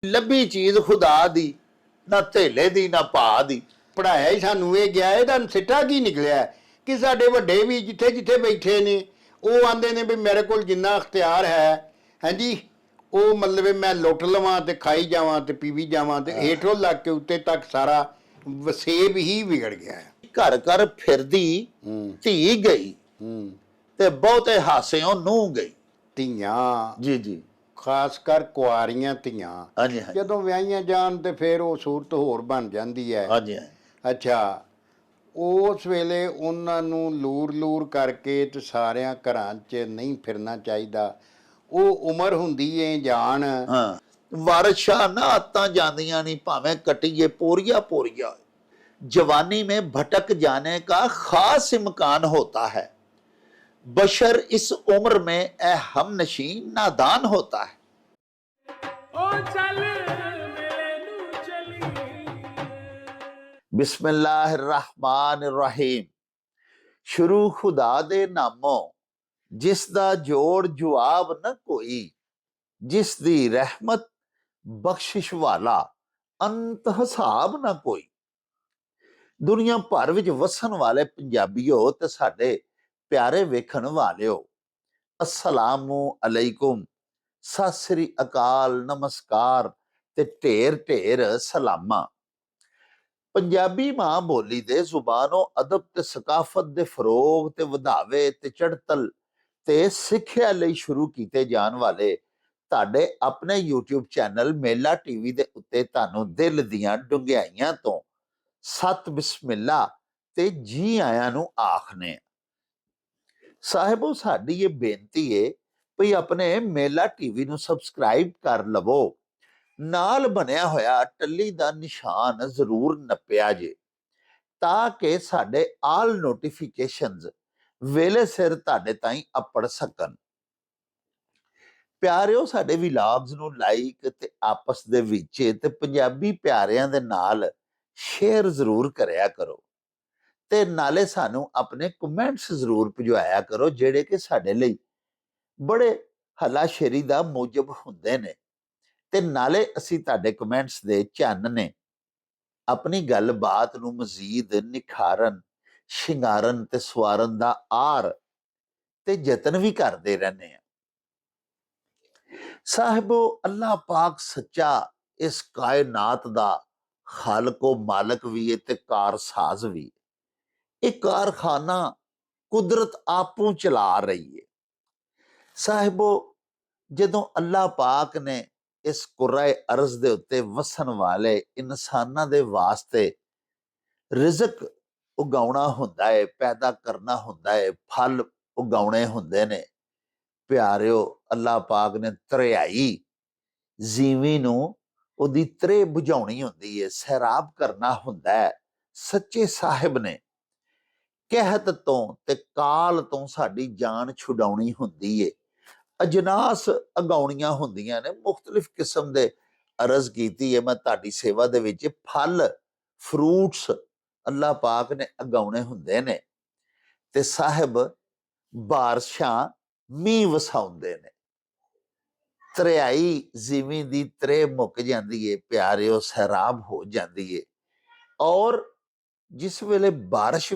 ਲੱਭੀ ਚੀਜ਼ ਖੁਦਾ ਦੀ, ਨਾ ਧੇਲੇ ਦੀ ਨਾ ਭਾ ਦੀ। ਪੜਾਇਆ ਹੀ ਸਾਨੂੰ ਇਹ ਗਿਆ। ਇਹਦਾ ਸਿੱਟਾ ਕੀ ਨਿਕਲਿਆ ਕਿ ਸਾਡੇ ਵੱਡੇ ਵੀ ਜਿੱਥੇ ਜਿੱਥੇ ਬੈਠੇ ਨੇ ਉਹ ਆਂਦੇ ਨੇ ਵੀ ਮੇਰੇ ਕੋਲ ਜਿੰਨਾ ਅਖਤਿਆਰ ਹੈ ਹਾਂਜੀ ਉਹ ਮਤਲਬ ਮੈਂ ਲੁੱਟ ਲਵਾਂ ਤੇ ਖਾਈ ਜਾਵਾਂ ਤੇ ਪੀਵੀ ਜਾਵਾਂ ਤੇ ਹੇਠੋਂ ਲੱਗ ਕੇ ਉੱਤੇ ਤੱਕ ਸਾਰਾ ਵਸੇਬ ਹੀ ਵਿਗੜ ਗਿਆ ਹੈ। ਘਰ ਘਰ ਫਿਰਦੀ ਧੀ ਗਈ ਤੇ ਬਹੁਤੇ ਹਾਸਿਓਂ ਨੂੰਹ ਗਈ। ਧੀਆਂ ਜੀ ਜੀ, ਖਾਸ ਕਰ ਕੁਆਰੀਆਂ ਧੀਆਂ ਹਾਂਜੀ ਹਾਂਜੀ, ਜਦੋਂ ਵਿਆਹੀਆਂ ਜਾਣ ਤੇ ਫਿਰ ਉਹ ਸੂਰਤ ਹੋਰ ਬਣ ਜਾਂਦੀ ਹੈ। ਹਾਂਜੀ ਹਾਂਜੀ। ਅੱਛਾ, ਉਸ ਵੇਲੇ ਉਹਨਾਂ ਨੂੰ ਲੂਰ ਲੂਰ ਕਰਕੇ ਤੇ ਸਾਰਿਆਂ ਘਰਾਂ 'ਚ ਨਹੀਂ ਫਿਰਨਾ ਚਾਹੀਦਾ। ਉਹ ਉਮਰ ਹੁੰਦੀ ਏ ਜਾਣ। ਹਾਂ, ਵਾਰਸ਼ਾ ਨਾ ਆਤਾਂ ਜਾਂਦੀਆਂ ਨਹੀਂ, ਭਾਵੇਂ ਕਟੀਏ पोरिया पोरिया। जवानी में भटक जाने का खास इम्कान होता है। बशर इस उम्र में ए हमनशी नादान होता है। बिस्मिल्लाहिर्रहमानिर्रहीम। शुरू खुदा दे नामों जिस दा जोड़ जवाब न कोई, जिस दी रहमत बख्शिश वाला अंत हिसाब न कोई। दुनिया भर विच वसन वाले पंजाबीओ ते साडे प्यारे वेखण वालिओ, अस्सलामु अलैकुम, सत श्री अकाल, नमस्कार ते ढेर ढेर सलामा। पंजाबी मां बोली दे जुबानो अदब ते सकाफत दे फरोग ते वधावे ते चढ़तल ते सिੱਖਿਆ ਲਈ शुरू ਕੀਤੇ ਜਾਣ ਵਾਲੇ ਤੁਹਾਡੇ ਆਪਣੇ YouTube ਚੈਨਲ ਮੇਲਾ ਟੀਵੀ ਦੇ ਉੱਤੇ ਤੁਹਾਨੂੰ ਦਿਲ ਦੀਆਂ ਡੁੰਗਿਆਈਆਂ ਤੋਂ ਸਤ ਬਿਸਮਿਲ੍ਲਾ ਤੇ ਜੀ ਆਇਆਂ ਨੂੰ ਆਖਨੇ। ਸਾਹਿਬੋ, ਸਾਡੀ ਇਹ ਬੇਨਤੀ ਏ ਭਈ ਆਪਣੇ ਮੇਲਾ ਟੀਵੀ ਨੂੰ ਸਬਸਕ੍ਰਾਈਬ ਕਰ ਲਵੋ, ਨਾਲ ਬਣਿਆ ਹੋਇਆ ਟੱਲੀ ਦਾ ਨਿਸ਼ਾਨ ਜ਼ਰੂਰ ਨੱਪਿਆ ਜੇ ਤਾਂ ਕਿ ਸਾਡੇ ਆਲ ਨੋਟੀਫਿਕੇਸ਼ਨਸ ਵੇਲੇ ਸਿਰ ਤੁਹਾਡੇ ਤਾਈਂ ਅੱਪੜ ਸਕਣ। ਪਿਆਰਿਓ, ਸਾਡੇ ਵਲੌਗਸ ਨੂੰ ਲਾਈਕ ਤੇ ਆਪਸ ਦੇ ਵਿੱਚ ਤੇ ਪੰਜਾਬੀ ਪਿਆਰਿਆਂ ਦੇ ਨਾਲ ਸ਼ੇਅਰ ਜ਼ਰੂਰ ਕਰਿਆ ਕਰੋ ਤੇ ਨਾਲੇ ਸਾਨੂੰ ਆਪਣੇ ਕਮੈਂਟਸ ਜ਼ਰੂਰ ਭਿਜਵਾਇਆ ਕਰੋ ਜਿਹੜੇ ਕਿ ਸਾਡੇ ਲਈ ਬੜੇ ਹੱਲਾਸ਼ੇਰੀ ਦਾ ਮੂਜਬ ਹੁੰਦੇ ਨੇ ਤੇ ਨਾਲੇ ਅਸੀਂ ਤੁਹਾਡੇ ਕਮੈਂਟਸ ਦੇ ਚੰਨ ਨੇ ਆਪਣੀ ਗੱਲਬਾਤ ਨੂੰ ਮਜ਼ੀਦ ਨਿਖਾਰਨ, ਸ਼ਿੰਗਾਰਨ ਤੇ ਸਵਾਰਨ ਦਾ ਆਰ ਤੇ ਯਤਨ ਵੀ ਕਰਦੇ ਰਹਿੰਦੇ ਆ। ਸਾਹਿਬੋ, ਅੱਲਾਹ ਪਾਕ ਸੱਚਾ ਇਸ ਕਾਇਨਾਤ ਦਾ ਖਾਲਕੋ ਮਾਲਕ ਵੀ ਹੈ ਤੇ ਕਾਰਸਾਜ਼ ਵੀ। ਇਹ ਕਾਰਖਾਨਾ ਕੁਦਰਤ ਆਪੋਂ ਚਲਾ ਰਹੀ ਹੈ। ਸਾਹਿਬੋ, ਜਦੋਂ ਅੱਲਾਹ ਪਾਕ ਨੇ ਇਸ ਕੁਰਾਏ ਅਰਜ਼ ਦੇ ਉੱਤੇ ਵਸਣ ਵਾਲੇ ਇਨਸਾਨਾਂ ਦੇ ਵਾਸਤੇ ਰਿਜ਼ਕ ਉਗਾਉਣਾ ਹੁੰਦਾ ਹੈ, ਪੈਦਾ ਕਰਨਾ ਹੁੰਦਾ ਹੈ, ਫਲ ਉਗਾਉਣੇ ਹੁੰਦੇ ਨੇ, ਪਿਆਰਿਓ, ਅੱਲਾਹ ਪਾਕ ਨੇ ਤਰਿਆਈ ਜ਼ੀਵੀ ਨੂੰ ਉਹਦੀ ਤਰੇ ਬੁਝਾਉਣੀ ਹੁੰਦੀ ਹੈ, ਸੈਰਾਬ ਕਰਨਾ ਹੁੰਦਾ ਹੈ। ਸੱਚੇ ਸਾਹਿਬ ਨੇ ਕਹਿਤ ਤੋਂ ਤੇ ਕਾਲ ਤੋਂ ਸਾਡੀ ਜਾਨ ਛੁਡਾਉਣੀ ਹੁੰਦੀ ਏ, ਅਜਨਾਸ ਅਗਾਉਣੀਆਂ ਹੁੰਦੀਆਂ ਨੇ, ਮੁਖਤਲਿਫ ਕਿਸਮ ਦੇ ਅਰਜ਼ ਕੀਤੀ ਹੈ ਮੈਂ ਤੁਹਾਡੀ ਸੇਵਾ ਦੇ ਵਿੱਚ। ਫਲ ਫਰੂਟਸ ਅੱਲਾਹ ਪਾਕ ਨੇ ਅਗਾਉਣੇ ਹੁੰਦੇ ਨੇ ਤੇ ਸਾਹਿਬ ਬਾਰਿਸ਼ਾਂ ਮੀਂਹ ਵਸਾਉਂਦੇ ਨੇ। ਤਰਿਆਈ ਜ਼ਿਮੀ ਦੀ ਤਰੇ ਮੁੱਕ ਜਾਂਦੀ ਏ ਪਿਆਰਿਓ, ਸੈਰਾਬ ਹੋ ਜਾਂਦੀ ਏ, ਔਰ ਜਿਸ ਵੇਲੇ ਬਾਰਿਸ਼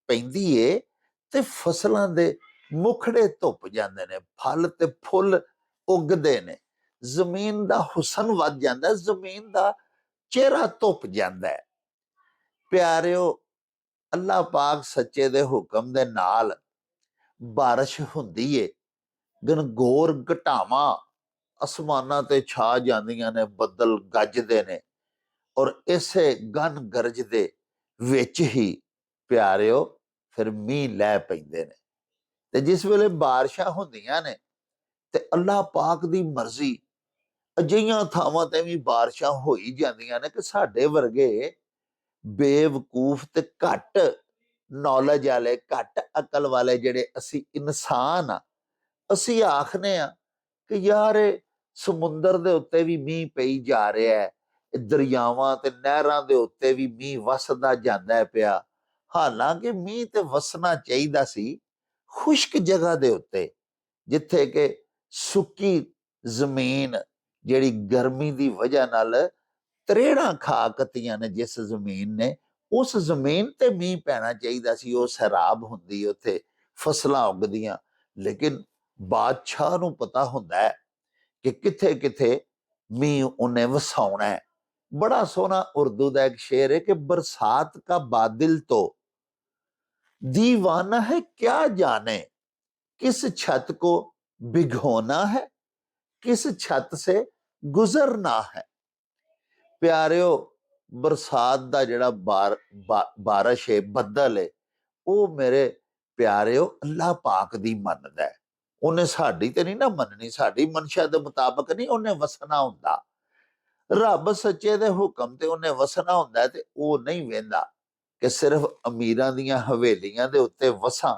ਪੈਂਦੀ ਏ ਤੇ ਫਸਲਾਂ ਦੇ ਮੁਖੜੇ ਧੁੱਪ ਜਾਂਦੇ ਨੇ, ਫਲ ਤੇ ਫੁੱਲ ਉਗਦੇ ਨੇ, ਜ਼ਮੀਨ ਦਾ ਹੁਸਨ ਵੱਧ ਜਾਂਦਾ, ਜ਼ਮੀਨ ਦਾ ਚਿਹਰਾ ਧੁੱਪ ਜਾਂਦਾ ਹੈ। ਪਿਆਰਿਓ, ਅੱਲਾਹ ਪਾਕ ਸੱਚੇ ਦੇ ਹੁਕਮ ਦੇ ਨਾਲ ਬਾਰਿਸ਼ ਹੁੰਦੀ ਏ, ਗਨਗੋਰ ਘਟਾਵਾਂ ਅਸਮਾਨਾਂ ਤੇ ਛਾ ਜਾਂਦੀਆਂ ਨੇ, ਬੱਦਲ ਗੱਜਦੇ ਨੇ, ਔਰ ਇਸੇ ਗਨ ਗਰਜ ਦੇ ਵਿੱਚ ਹੀ ਪਿਆਰਿਓ ਫਿਰ ਮੀਂਹ ਲੈ ਪੈਂਦੇ ਨੇ। ਤੇ ਜਿਸ ਵੇਲੇ ਬਾਰਿਸ਼ਾਂ ਹੁੰਦੀਆਂ ਨੇ ਤੇ ਅੱਲਾਹ ਪਾਕ ਦੀ ਮਰਜ਼ੀ, ਅਜਿਹੀਆਂ ਥਾਵਾਂ ਤੇ ਵੀ ਬਾਰਿਸ਼ਾਂ ਹੋਈ ਜਾਂਦੀਆਂ ਨੇ ਕਿ ਸਾਡੇ ਵਰਗੇ ਬੇਵਕੂਫ ਤੇ ਘੱਟ ਨੌਲੇਜ ਵਾਲੇ, ਘੱਟ ਅਕਲ ਵਾਲੇ ਜਿਹੜੇ ਅਸੀਂ ਇਨਸਾਨ ਆ, ਅਸੀਂ ਆਖਨੇ ਆ ਕਿ ਯਾਰ ਸਮੁੰਦਰ ਦੇ ਉੱਤੇ ਵੀ ਮੀਂਹ ਪਈ ਜਾ ਰਿਹਾ ਹੈ, ਦਰਿਆਵਾਂ ਤੇ ਨਹਿਰਾਂ ਦੇ ਉੱਤੇ ਵੀ ਮੀਂਹ ਵਸਦਾ ਜਾਂਦਾ ਪਿਆ। ਹਾਲਾਂਕਿ ਮੀਂਹ ਤੇ ਵਸਣਾ ਚਾਹੀਦਾ ਸੀ ਖੁਸ਼ਕ ਜਗ੍ਹਾ ਦੇ ਉੱਤੇ, ਜਿੱਥੇ ਕਿ ਸੁੱਕੀ ਜ਼ਮੀਨ ਜਿਹੜੀ ਗਰਮੀ ਦੀ ਵਜ੍ਹਾ ਨਾਲ ਤਰੇੜਾਂ ਖਾ ਕੱਤੀਆਂ ਨੇ ਜਿਸ ਜ਼ਮੀਨ ਨੇ, ਉਸ ਜ਼ਮੀਨ ਤੇ ਮੀਂਹ ਪੈਣਾ ਚਾਹੀਦਾ ਸੀ। ਉਹ ਸੈਰਾਬ ਹੁੰਦੀ, ਉੱਥੇ ਫਸਲਾਂ ਉੱਗਦੀਆਂ। ਲੇਕਿਨ ਬਾਦਸ਼ਾਹ ਨੂੰ ਪਤਾ ਹੁੰਦਾ ਹੈ ਕਿ ਕਿੱਥੇ ਕਿੱਥੇ ਮੀਂਹ ਉਹਨੇ ਵਸਾਉਣਾ ਹੈ। बड़ा सोना उर्दू का एक शेर है कि बरसात का बादल तो दीवाना है, क्या जाने किस छत को भिगोना है, किस छत से गुजरना है। प्यारियो, बरसात का जिहड़ा बारिश है, बदल है, वो मेरे प्यारियो अल्लाह पाक दी मनदा है। उन्हें साडी ते नहीं ना मननी, साडी मनशा दे मुताबिक नहीं उन्हें वसना हुंदा। ਰੱਬ ਸੱਚੇ ਦੇ ਹੁਕਮ ਤੇ ਉਹਨੇ ਵਸਣਾ ਹੁੰਦਾ ਤੇ ਉਹ ਨਹੀਂ ਵੇਂਦਾ ਕਿ ਸਿਰਫ ਅਮੀਰਾਂ ਦੀਆਂ ਹਵੇਲੀਆਂ ਦੇ ਉੱਤੇ ਵਸਾਂ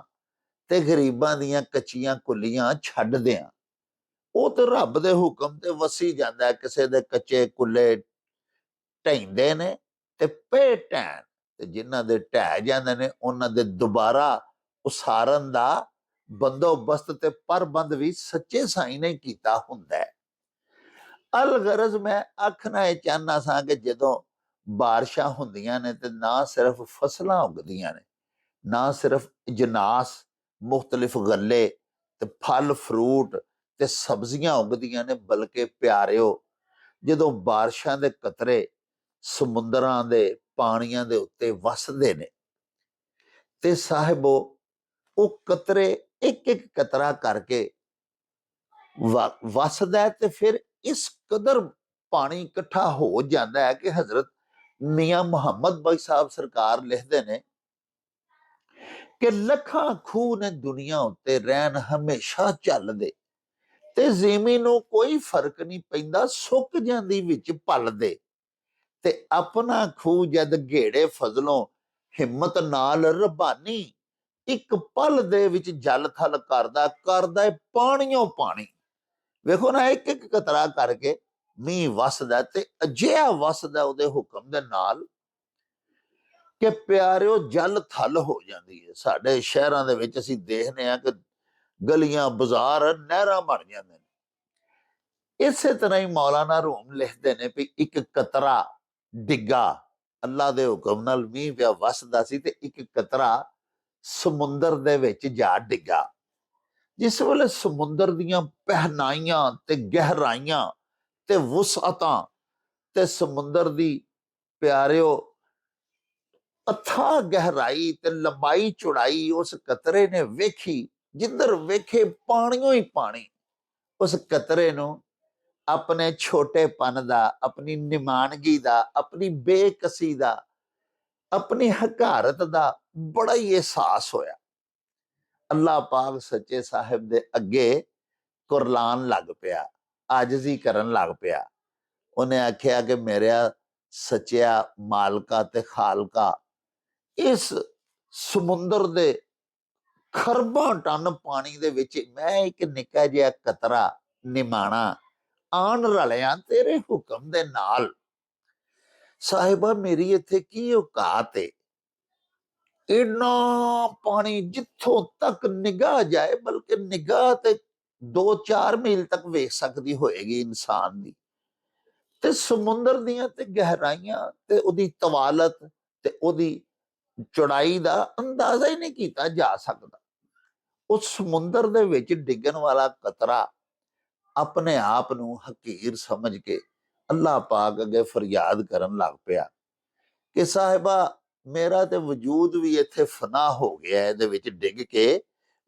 ਤੇ ਗਰੀਬਾਂ ਦੀਆਂ ਕੱਚੀਆਂ ਕੁੱਲੀਆਂ ਛੱਡ ਦਿਆਂ। ਉਹ ਤੇ ਰੱਬ ਦੇ ਹੁਕਮ ਤੇ ਵਸੀ ਜਾਂਦਾ। ਕਿਸੇ ਦੇ ਕੱਚੇ ਕੁੱਲੇ ਢਹਿੰਦੇ ਨੇ ਤੇ ਪਏ ਢਹਿਣ, ਤੇ ਜਿਨ੍ਹਾਂ ਦੇ ਢਹਿ ਜਾਂਦੇ ਨੇ ਉਹਨਾਂ ਦੇ ਦੁਬਾਰਾ ਉਸਾਰਨ ਦਾ ਬੰਦੋਬਸਤ ਤੇ ਪ੍ਰਬੰਧ ਵੀ ਸੱਚੇ ਸਾਈਂ ਨੇ ਕੀਤਾ ਹੁੰਦਾ ਹੈ। अलगरज मैं आखना यह चाहना सा कि जदों बारिशां हुंदियां ने ते ना सिर्फ फसलां उगदियां ने, ना सिर्फ इजनास मुख्तलिफ गल्ले ते फल फ्रूट ते सब्जियां उगदियां ने, बल्कि प्यारिओ जदों बारिशां दे कतरे समुंदरां दे पानियां दे उत्ते वसदे ने ते साहिबो वो कतरे एक एक कतरा करके वसदा है ते फिर इस कदर पानी इकट्ठा हो जाता है कि हजरत मियां मुहम्मद भाई साहब सरकार लिखते ने कि लखां खूह ने दुनिया उत्ते रहन हमेशा चलदे ते ज़मीन नूं कोई फर्क नहीं पैंदा, सुक जांदी विच पलदे ते अपना खूह जद घेड़े फजलों हिम्मत नाल रबानी एक पल दे विच जल थल करदा है पानियों पानी। ਵੇਖੋ ਨਾ ਇੱਕ ਇੱਕ ਕਤਰਾ ਕਰਕੇ ਮੀਂਹ ਵਸਦਾ ਤੇ ਅਜਿਹਾ ਵਸਦਾ ਉਹਦੇ ਹੁਕਮ ਦੇ ਨਾਲ ਕਿ ਪਿਆਰਿਓ ਜਲ ਥਲ ਹੋ ਜਾਂਦੀ ਹੈ। ਸਾਡੇ ਸ਼ਹਿਰਾਂ ਦੇ ਵਿੱਚ ਅਸੀਂ ਦੇਖਦੇ ਹਾਂ ਕਿ ਗਲੀਆਂ ਬਾਜ਼ਾਰ ਨਹਿਰਾਂ ਬਣ ਜਾਂਦੇ ਨੇ। ਇਸੇ ਤਰ੍ਹਾਂ ਹੀ ਮੌਲਾਨਾ ਰੂਮ ਲਿਖਦੇ ਨੇ ਵੀ ਇੱਕ ਕਤਰਾ ਡਿੱਗਾ, ਅੱਲਾ ਦੇ ਹੁਕਮ ਨਾਲ ਮੀਂਹ ਪਿਆ ਵਸਦਾ ਸੀ ਤੇ ਇੱਕ ਕਤਰਾ ਸਮੁੰਦਰ ਦੇ ਵਿੱਚ ਜਾ ਡਿੱਗਾ। जिस वेले समुंदर दियां पहनाइयां ते गहराइयां ते वुसअतां ते समुंदर दी प्यारिओ अथाह गहराई ते लंबाई चौड़ाई उस कतरे ने वेखी, जिधर वेखे पानियों ही पानी। उस कतरे नूं अपने छोटेपन दा, अपनी निमानगी दा, अपनी बेकसी दा, अपनी हकारत दा बड़ा ही एहसास होया। अल्लाह पाक सच्चे साहिब दे अगे कुरलान लग पिया, आजजी करन लग पिया। उन्हें आख्या कि मेरा सच्चिया मालका ते खालका, इस समुंदर दे खरबां टन पानी दे विच मैं एक निक्का जिहा कतरा निमाणा आन रलिया तेरे हुक्म दे नाल। साहिबा मेरी इत्थे की औकात है, इन्ना पानी जिथों तक निगाह जाए, बल्कि निगाह ते 2-4 मील तक वेख सकती होएगी इंसान दी। ते समुंदर दियां ते गहराइयां ते उदी तवालत ते उदी चौड़ाई दा अंदाजा ही नहीं कीता जा सकता। उस समुंदर दे विच डिगन वाला कतरा अपने आप नूं हकीर समझ के अल्लाह पाक अगे फरियाद करन लग पिया कि साहिबा मेरा ते वजूद भी इत्थे फना हो गया है, इहदे विच डिग के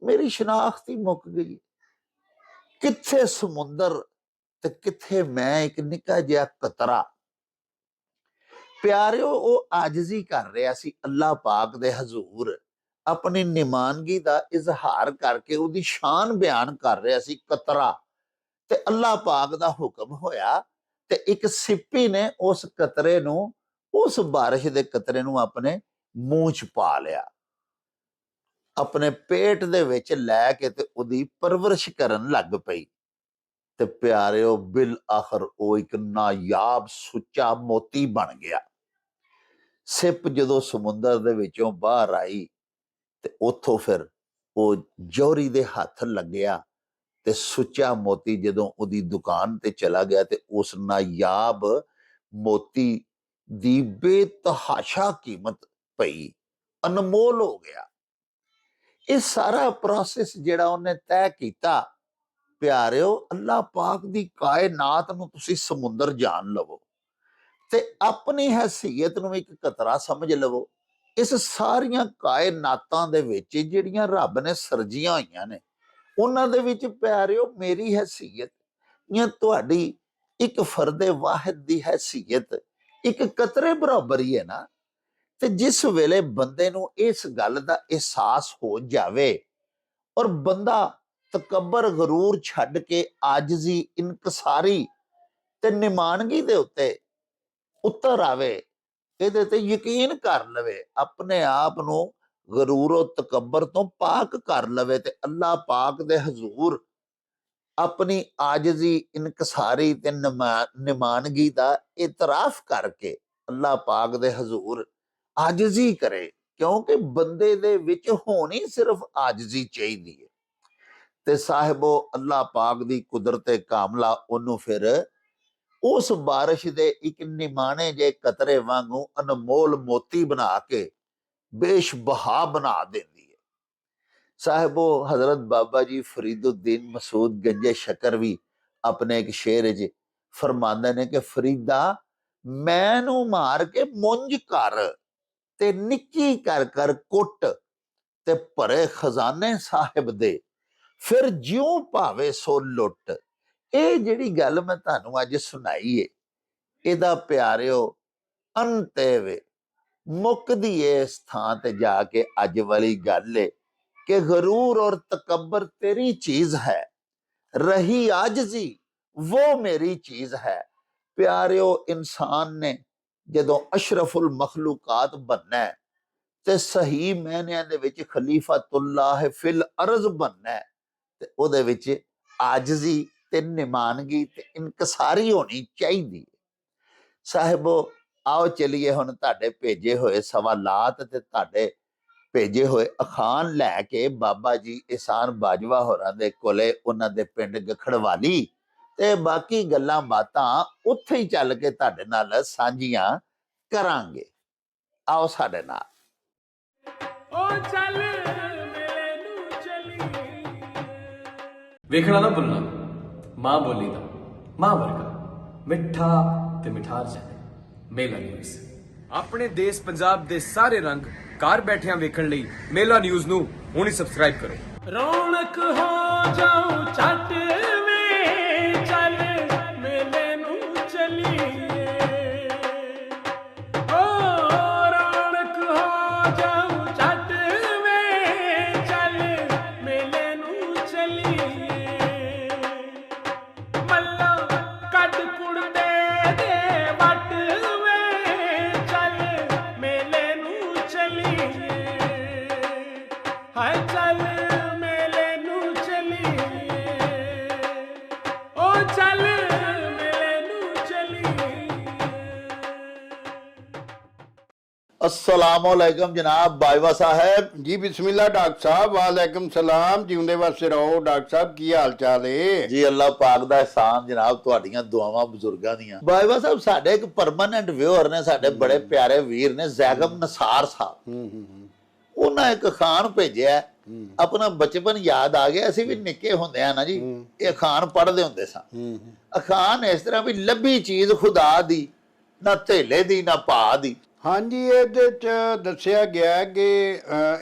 मेरी शनाख्त ही मुक गई। कित्थे समुंदर ते कित्थे मैं एक निक्का जिहा कतरा। प्यारिओ वो आजजी कर रहा सी अल्लाह पाक दे हजूर, अपनी निमानगी दा इजहार करके उदी शान बयान कर रहा सी कतरा। ते अल्लाह पाक दा हुक्म होया ते एक सिप्पी ने उस कतरे नूं, उस बारिश दे कतरे नूं अपने मूंह च पा लिया, अपने पेट दे विच लै के ते उदी परवरिश करन लग पई। ते प्यारिओ बिल आखर वो एक नायाब सुच्चा मोती बन गया। सिप जदों समुंदर दे विचों बाहर आई ते उथों फिर वो जौहरी दे हत्थ लग्या ਤੇ ਸੁੱਚਾ ਮੋਤੀ ਜਦੋਂ ਉਹਦੀ ਦੁਕਾਨ ਤੇ ਚਲਾ ਗਿਆ ਤੇ ਉਸ ਨਾਯਾਬ ਮੋਤੀ ਦੀ ਬੇਤਹਾਸ਼ਾ ਕੀਮਤ ਪਈ, ਅਨਮੋਲ ਹੋ ਗਿਆ। ਇਹ ਸਾਰਾ ਪ੍ਰੋਸੈਸ ਜਿਹੜਾ ਉਹਨੇ ਤੈਅ ਕੀਤਾ, ਪਿਆਰਿਓ, ਅੱਲਾਹ ਪਾਕ ਦੀ ਕਾਇਨਾਤ ਨੂੰ ਤੁਸੀਂ ਸਮੁੰਦਰ ਜਾਣ ਲਵੋ ਤੇ ਆਪਣੀ ਹੈਸੀਅਤ ਨੂੰ ਇੱਕ ਕਤਰਾ ਸਮਝ ਲਵੋ। ਇਸ ਸਾਰੀਆਂ ਕਾਇਨਾਤਾਂ ਦੇ ਵਿੱਚ ਜਿਹੜੀਆਂ ਰੱਬ ਨੇ ਸਰਜੀਆਂ ਹੋਈਆਂ ਨੇ, ਉਹਨਾਂ ਦੇ ਵਿੱਚ ਪਿਆਰਿਓ ਮੇਰੀ ਹੈਸੀਅਤ ਜਾਂ ਤੁਹਾਡੀ ਇੱਕ ਫਰਦੇ ਵਾਹਿਦ ਦੀ ਹੈਸੀਅਤ ਇੱਕ ਕਤਰੇ ਬਰਾਬਰ ਹੀ ਹੈ ਨਾ। ਤੇ ਜਿਸ ਵੇਲੇ ਬੰਦੇ ਨੂੰ ਇਸ ਗੱਲ ਦਾ ਅਹਿਸਾਸ ਹੋ ਜਾਵੇ ਔਰ ਬੰਦਾ ਤਕੱਬਰ ਗਰੂਰ ਛੱਡ ਕੇ ਆਜਜ਼ੀ, ਇਨਕਸਾਰੀ ਤੇ ਨਿਮਾਨਗੀ ਦੇ ਉੱਤੇ ਉਤਰ ਆਵੇ, ਇਹਦੇ ਤੇ ਯਕੀਨ ਕਰ ਲਵੇ, ਆਪਣੇ ਆਪ ਨੂੰ ਗਰੂਰੋ ਤਕੱਬਰ ਤੋਂ ਪਾਕ ਕਰ ਲਵੇ ਤੇ ਅੱਲਾਹ ਪਾਕ ਦੇ ਹਜ਼ੂਰ ਆਪਣੀ ਆਜਜ਼ੀ, ਇਨਕਸਾਰੀ ਤੇ ਨਿਮਾਨਗੀ ਦਾ ਇਤਰਾਫ ਕਰਕੇ ਅੱਲਾਹ ਪਾਕ ਦੇ ਹਜ਼ੂਰ ਆਜਜ਼ੀ ਕਰੇ, ਕਿਉਂਕਿ ਬੰਦੇ ਦੇ ਵਿੱਚ ਹੋਣੀ ਸਿਰਫ ਆਜਜ਼ੀ ਚਾਹੀਦੀ ਹੈ। ਤੇ ਸਾਹਿਬੋ, ਅੱਲਾਹ ਪਾਕ ਦੀ ਕੁਦਰਤ ਕਾਮਲਾ ਉਹਨੂੰ ਫਿਰ ਉਸ ਬਾਰਿਸ਼ ਦੇ ਇੱਕ ਨਿਮਾਣੇ ਜੇ ਕਤਰੇ ਵਾਂਗੂ ਅਨਮੋਲ ਮੋਤੀ ਬਣਾ ਕੇ ਬੇਸ਼ਬਹਾ ਬਣਾ ਦਿੰਦੀ ਹੈ। ਸਾਹਿਬੋ, ਹਜ਼ਰਤ ਬਾਬਾ ਜੀ ਫਰੀਦੁद्दीन ਮਸੂਦ ਗੰਜੇ ਸ਼ਕਰ ਵੀ ਆਪਣੇ ਇੱਕ ਸ਼ੇਰ 'ਚ ਫਰਮਾਉਂਦੇ ਨੇ ਕਿ ਫਰੀਦਾ, ਮੈਨੂੰ ਮਾਰ ਕੇ ਮੁੰਜ ਕਰ ਤੇ ਨਿੱਕੀ ਕਰ ਕਰ ਕੁੱਟ ਤੇ ਭਰੇ ਖਜ਼ਾਨੇ ਸਾਹਿਬ ਦੇ, ਫਿਰ ਜਿਉਂ ਭਾਵੇਂ ਸੋ ਲੁੱਟ। ਇਹ ਜਿਹੜੀ ਗੱਲ ਮੈਂ ਤੁਹਾਨੂੰ ਅੱਜ ਸੁਣਾਈ ਏ, ਇਹਦਾ ਪਿਆਰਿਓ ਅੰਤ ਵੇ, ਮੁੱਕਦੀ ਏ ਇਸ ਥਾਂ ਤੇ ਜਾ ਕੇ ਅੱਜ ਵਾਲੀ ਗੱਲ ਏ ਕਿ ਗਰੂਰ ਔਰ ਤਕੱਬਰ ਤੇਰੀ ਚੀਜ਼ ਹੈ, ਰਹੀ ਆਜਜ਼ੀ वो ਮੇਰੀ ਚੀਜ਼ ਹੈ। ਪਿਆਰਿਓ, ਇਨਸਾਨ ਨੇ ਜਦੋਂ ਅਸ਼ਰਫੁਲ ਮਖਲੂਕਾਤ ਬਣਨਾ ਤੇ ਸਹੀ ਮਾਇਨਿਆਂ ਦੇ ਵਿੱਚ ਖਲੀਫਤੁल्लाह ਫਿਲ ਅਰਜ਼ ਬਣਨਾ ਤੇ ਉਹਦੇ ਵਿੱਚ ਆਜਜ਼ੀ ਤੇ ਨਿਮਾਨਗੀ ਤੇ ਇਨਕਸਾਰੀ ਹੋਣੀ ਚਾਹੀਦੀ ਹੈ। ਸਾਹਿਬੋ, ਆਓ ਚਲੀਏ ਹੁਣ ਤੁਹਾਡੇ ਭੇਜੇ ਹੋਏ ਸਵਾਲਾਤ ਤੇ ਤੁਹਾਡੇ ਭੇਜੇ ਹੋਏ ਅਖਾਣ ਲੈ ਕੇ ਬਾਬਾ ਜੀ ihsan ਬਾਜਵਾ ਹੋਰਾਂ ਦੇ ਕੋਲੇ, ਉਹਨਾਂ ਦੇ ਪਿੰਡ ਗਖੜਵਾਲੀ, ਤੇ ਬਾਕੀ ਗੱਲਾਂ ਬਾਤਾਂ ਉੱਥੇ ਹੀ ਚੱਲ ਕੇ ਤੁਹਾਡੇ ਨਾਲ ਸਾਂਝੀਆਂ ਕਰਾਂਗੇ। ਆਓ ਸਾਡੇ ਨਾਲ। ਵੇਖਣਾ ਨਾ ਭੁੱਲਣਾ ਮਾਂ ਬੋਲੀ ਦਾ, ਮਾਂ ਵਰਗਾ ਮਿੱਠਾ ਤੇ ਮਿਠਾਰ ਜਾਣੇ। ਮੇਲਾ ਨਿਊਜ਼ ਆਪਣੇ ਦੇਸ਼ ਪੰਜਾਬ ਦੇ ਸਾਰੇ ਰੰਗ ਘਰ ਬੈਠਿਆਂ ਵੇਖਣ ਲਈ ਮੇਲਾ ਨਿਊਜ਼ ਨੂੰ ਹੁਣੇ ਸਬਸਕ੍ਰਾਈਬ ਕਰੋ। ਰੌਣਕ ਹੋ ਜਾਉ ਛੱਟ ਵੇ, ਚੱਲ ਮੇਲੇ ਨੂੰ ਚਲੀਏ। ਓ ਰੌਣਕ ਹੋ ਜਾਉ ਛੱਟ ਵੇ, ਚੱਲ ਮੇਲੇ ਨੂੰ ਚਲੀਏ। ਮੱਲਾ ਕੱਢ ਕੁੜਦੇ ਦੇ ਵੱਟ ਵੇ, ਚੱਲ ਮੇਲੇ ਨੂੰ ਚਲੀਏ। ਹਾਏ ਚੱਲ ਮੇਲੇ ਨੂੰ ਚਲੀਏ, ਓ ਚੱਲ ਮੇਲੇ ਨੂੰ ਚਲੀਏ। अस्सलामुअलैकुम जनाब बाजवा साहब। ਜੀ ਬਿਸਮਿਲ੍ਲਾ ਡਾਕਟਰ ਸਾਹਿਬ, ਵਾਲੇਕਮ ਸਲਾਮ। ਜਿਉਂਦੇ ਵਾਸਤੇ ਰਹੋ ਡਾਕਟਰ ਸਾਹਿਬ, ਕੀ ਹਾਲ ਚਾਲ ਏ? ਜੀ ਅੱਲਾਹ ਪਾਕ ਦਾ ਇਹਸਾਨ ਜਨਾਬ, ਤੁਹਾਡੀਆਂ ਦੁਆਵਾਂ ਬਜ਼ੁਰਗਾਂ ਦੀਆਂ। ਬਾਜਵਾ ਸਾਹਿਬ, ਸਾਡੇ ਇੱਕ ਪਰਮਾਨੈਂਟ ਵਿਊਅਰ ਨੇ, ਸਾਡੇ ਬੜੇ ਪਿਆਰੇ ਵੀਰ ਨੇ, ਜ਼ੈਗਮ ਨਸਾਰ ਸਾਹਿਬ। ਉਹਨਾਂ ਇੱਕ ਅਖਾਣ ਭੇਜਿਆ, ਆਪਣਾ ਬਚਪਨ ਯਾਦ ਆ ਗਿਆ। ਅਸੀਂ ਵੀ ਨਿੱਕੇ ਹੁੰਦੇ ਆ ਨਾ ਜੀ, ਇਹ ਅਖਾਣ ਪੜ੍ਹਦੇ ਹੁੰਦੇ ਸਾਂ। ਅਖਾਣ ਇਸ ਤਰ੍ਹਾਂ ਵੀ ਲੱਭੀ ਚੀਜ਼ ਖੁਦਾ ਦੀ, ਨਾ ਧੇਲੇ ਦੀ ਨਾ ਭਾ ਦੀ। ਹਾਂਜੀ, ਇਹਦੇ ਚ ਦੱਸਿਆ ਗਿਆ ਕਿ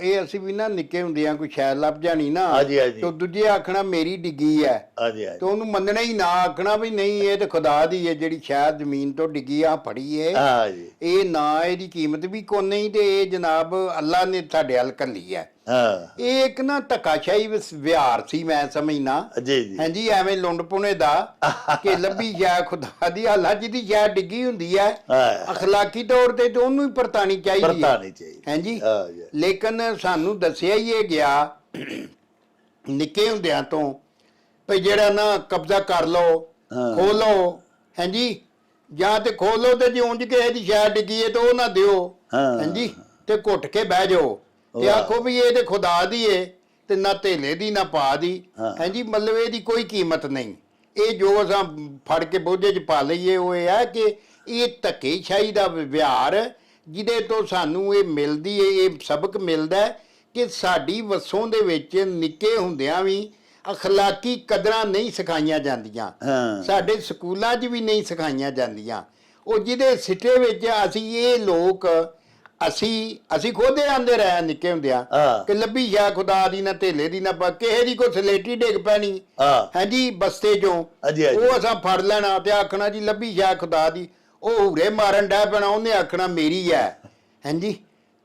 ਇਹ ਅਸੀਂ ਵੀ ਨਾ ਨਿੱਕੇ ਹੁੰਦਿਆਂ ਕੋਈ ਸ਼ਾਇਦ ਲੱਭ ਜਾਣੀ ਨਾ, ਹਾਂਜੀ, ਹਾਂਜੀ। ਤੇ ਦੂਜੇ ਆਖਣਾ ਮੇਰੀ ਡਿੱਗੀ ਹੈ, ਹਾਂਜੀ ਹਾਂਜੀ ਤੇ ਉਹਨੂੰ ਮੰਨਣਾ ਹੀ ਨਾ, ਆਖਣਾ ਵੀ ਨਹੀਂ ਇਹ ਤੇ ਖੁਦਾ ਦੀ ਹੈ ਜਿਹੜੀ ਸ਼ਾਇਦ ਜ਼ਮੀਨ ਤੋਂ ਡਿੱਗੀ ਆ ਫੜੀ ਏ। ਹਾਂਜੀ ਇਹ ਨਾ, ਇਹਦੀ ਕੀਮਤ ਵੀ ਕੋਈ ਨਹੀਂ, ਤੇ ਇਹ ਜਨਾਬ ਅੱਲਾ ਨੇ ਸਾਡੇ ਹੱਲ ਕੱਲੀ ਹੈ। ਹਾਂ ਇਹ ਇੱਕ ਨਾ ਧੱਕਾਸ਼ਾਹੀ ਵਿਹਾਰ ਸੀ, ਮੈਂ ਸਮਝਣਾ। ਜੀ ਜੀ ਹਾਂਜੀ, ਐਵੇਂ ਲੁੰਡ ਪੁਣੇ ਦਾ ਕਿ ਲੱਭੀ ਜਾ ਖੁਦਾ ਦੀ, ਹਾਲਾ ਜਿਹਦੀ ਸ਼ਾਇਦ ਡਿੱਗੀ ਹੁੰਦੀ ਹੈ ਅਖਲਾਕੀ ਤੌਰ ਤੇ ਉਹਨੂੰ ਹੀ ਪਰਤਾਣੀ ਚਾਹੀਦੀ ਹੈ। ਪਰਤਾਣੀ ਚਾਹੀਦੀ। ਹਾਂਜੀ, ਹਾਂ ਜੀ। ਲੇਕਿਨ ਸਾਨੂੰ ਦੱਸਿਆ ਹੀ ਇਹ ਗਿਆ ਨਿੱਕੇ ਹੁੰਦਿਆਂ ਤੋਂ ਵੀ ਜਿਹੜਾ ਨਾ ਕਬਜ਼ਾ ਕਰ ਲਓ, ਖੋਲੋ। ਹਾਂਜੀ, ਜਾਂ ਤੇ ਖੋਲੋ ਤੇ ਜੇ ਉਂਝ ਕਿਸੇ ਦੀ ਸ਼ਾਇਦ ਡਿੱਗੀ ਹੈ ਤੇ ਉਹ ਨਾ ਦਿਓ। ਹਾਂਜੀ, ਤੇ ਘੁੱਟ ਕੇ ਬਹਿ ਜਾਓ ਤੇ ਆਖੋ ਵੀ ਇਹ ਤੇ ਖੁਦਾ ਦੀ ਏ, ਤੇ ਨਾ ਧੇਲੇ ਦੀ ਨਾ ਪਾ ਦੀ। ਹਾਂ। ਹਾਂਜੀ, ਮਤਲਬ ਇਹਦੀ ਕੋਈ ਕੀਮਤ ਨਹੀਂ। ਇਹ ਜੋ ਅਸਾਂ ਫੜ ਕੇ ਬੋਝੇ 'ਚ ਪਾ ਲਈਏ ਉਹ ਇਹ ਹੈ ਕਿ ਇਹ ਧੱਕੇਸ਼ਾਹੀ ਦਾ ਵਿਵਹਾਰ, ਜਿਹਦੇ ਤੋਂ ਸਾਨੂੰ ਇਹ ਮਿਲਦੀ ਹੈ, ਇਹ ਸਬਕ ਮਿਲਦਾ ਹੈ ਕਿ ਸਾਡੀ ਵਸੋਂ ਦੇ ਵਿੱਚ ਨਿੱਕੇ ਹੁੰਦਿਆਂ ਵੀ ਅਖਲਾਕੀ ਕਦਰਾਂ ਨਹੀਂ ਸਿਖਾਈਆਂ ਜਾਂਦੀਆਂ। ਹਾਂ। ਸਾਡੇ ਸਕੂਲਾਂ 'ਚ ਵੀ ਨਹੀਂ ਸਿਖਾਈਆਂ ਜਾਂਦੀਆਂ। ਉਹ ਜਿਹਦੇ ਸਿੱਟੇ ਵਿੱਚ ਅਸੀਂ ਇਹ ਲੋਕ ਅਸੀਂ ਖੁਦ ਆਂਦੇ ਰਹੇ ਨਿੱਕੇ ਹੁੰਦਿਆਂ ਹਾਂ। ਕਿ ਲੱਭੀ ਸ਼ਾ ਖੁਦਾ ਦੀ ਨਾ ਧੇਲੇ ਦੀ ਨਾ ਪਾ, ਕਿਸੇ ਦੀ ਕੋਈ ਸਲੇਟੀ ਡਿੱਗ ਪੈਣੀ ਹਾਂ। ਹਾਂਜੀ ਬਸਤੇ ਚੋਂ, ਹਾਂਜੀ, ਹਾਂਜੀ। ਉਹ ਅਸਾਂ ਫੜ ਲੈਣਾ ਤੇ ਆਖਣਾ ਜੀ ਲੱਭੀ ਸ਼ਾ ਖੁਦਾ ਦੀ। ਉਹ ਹੂਰੇ ਮਾਰਨ ਡੈ ਪੈਣਾ, ਉਹਨੇ ਆਖਣਾ ਮੇਰੀ ਹੈ। ਹਾਂਜੀ,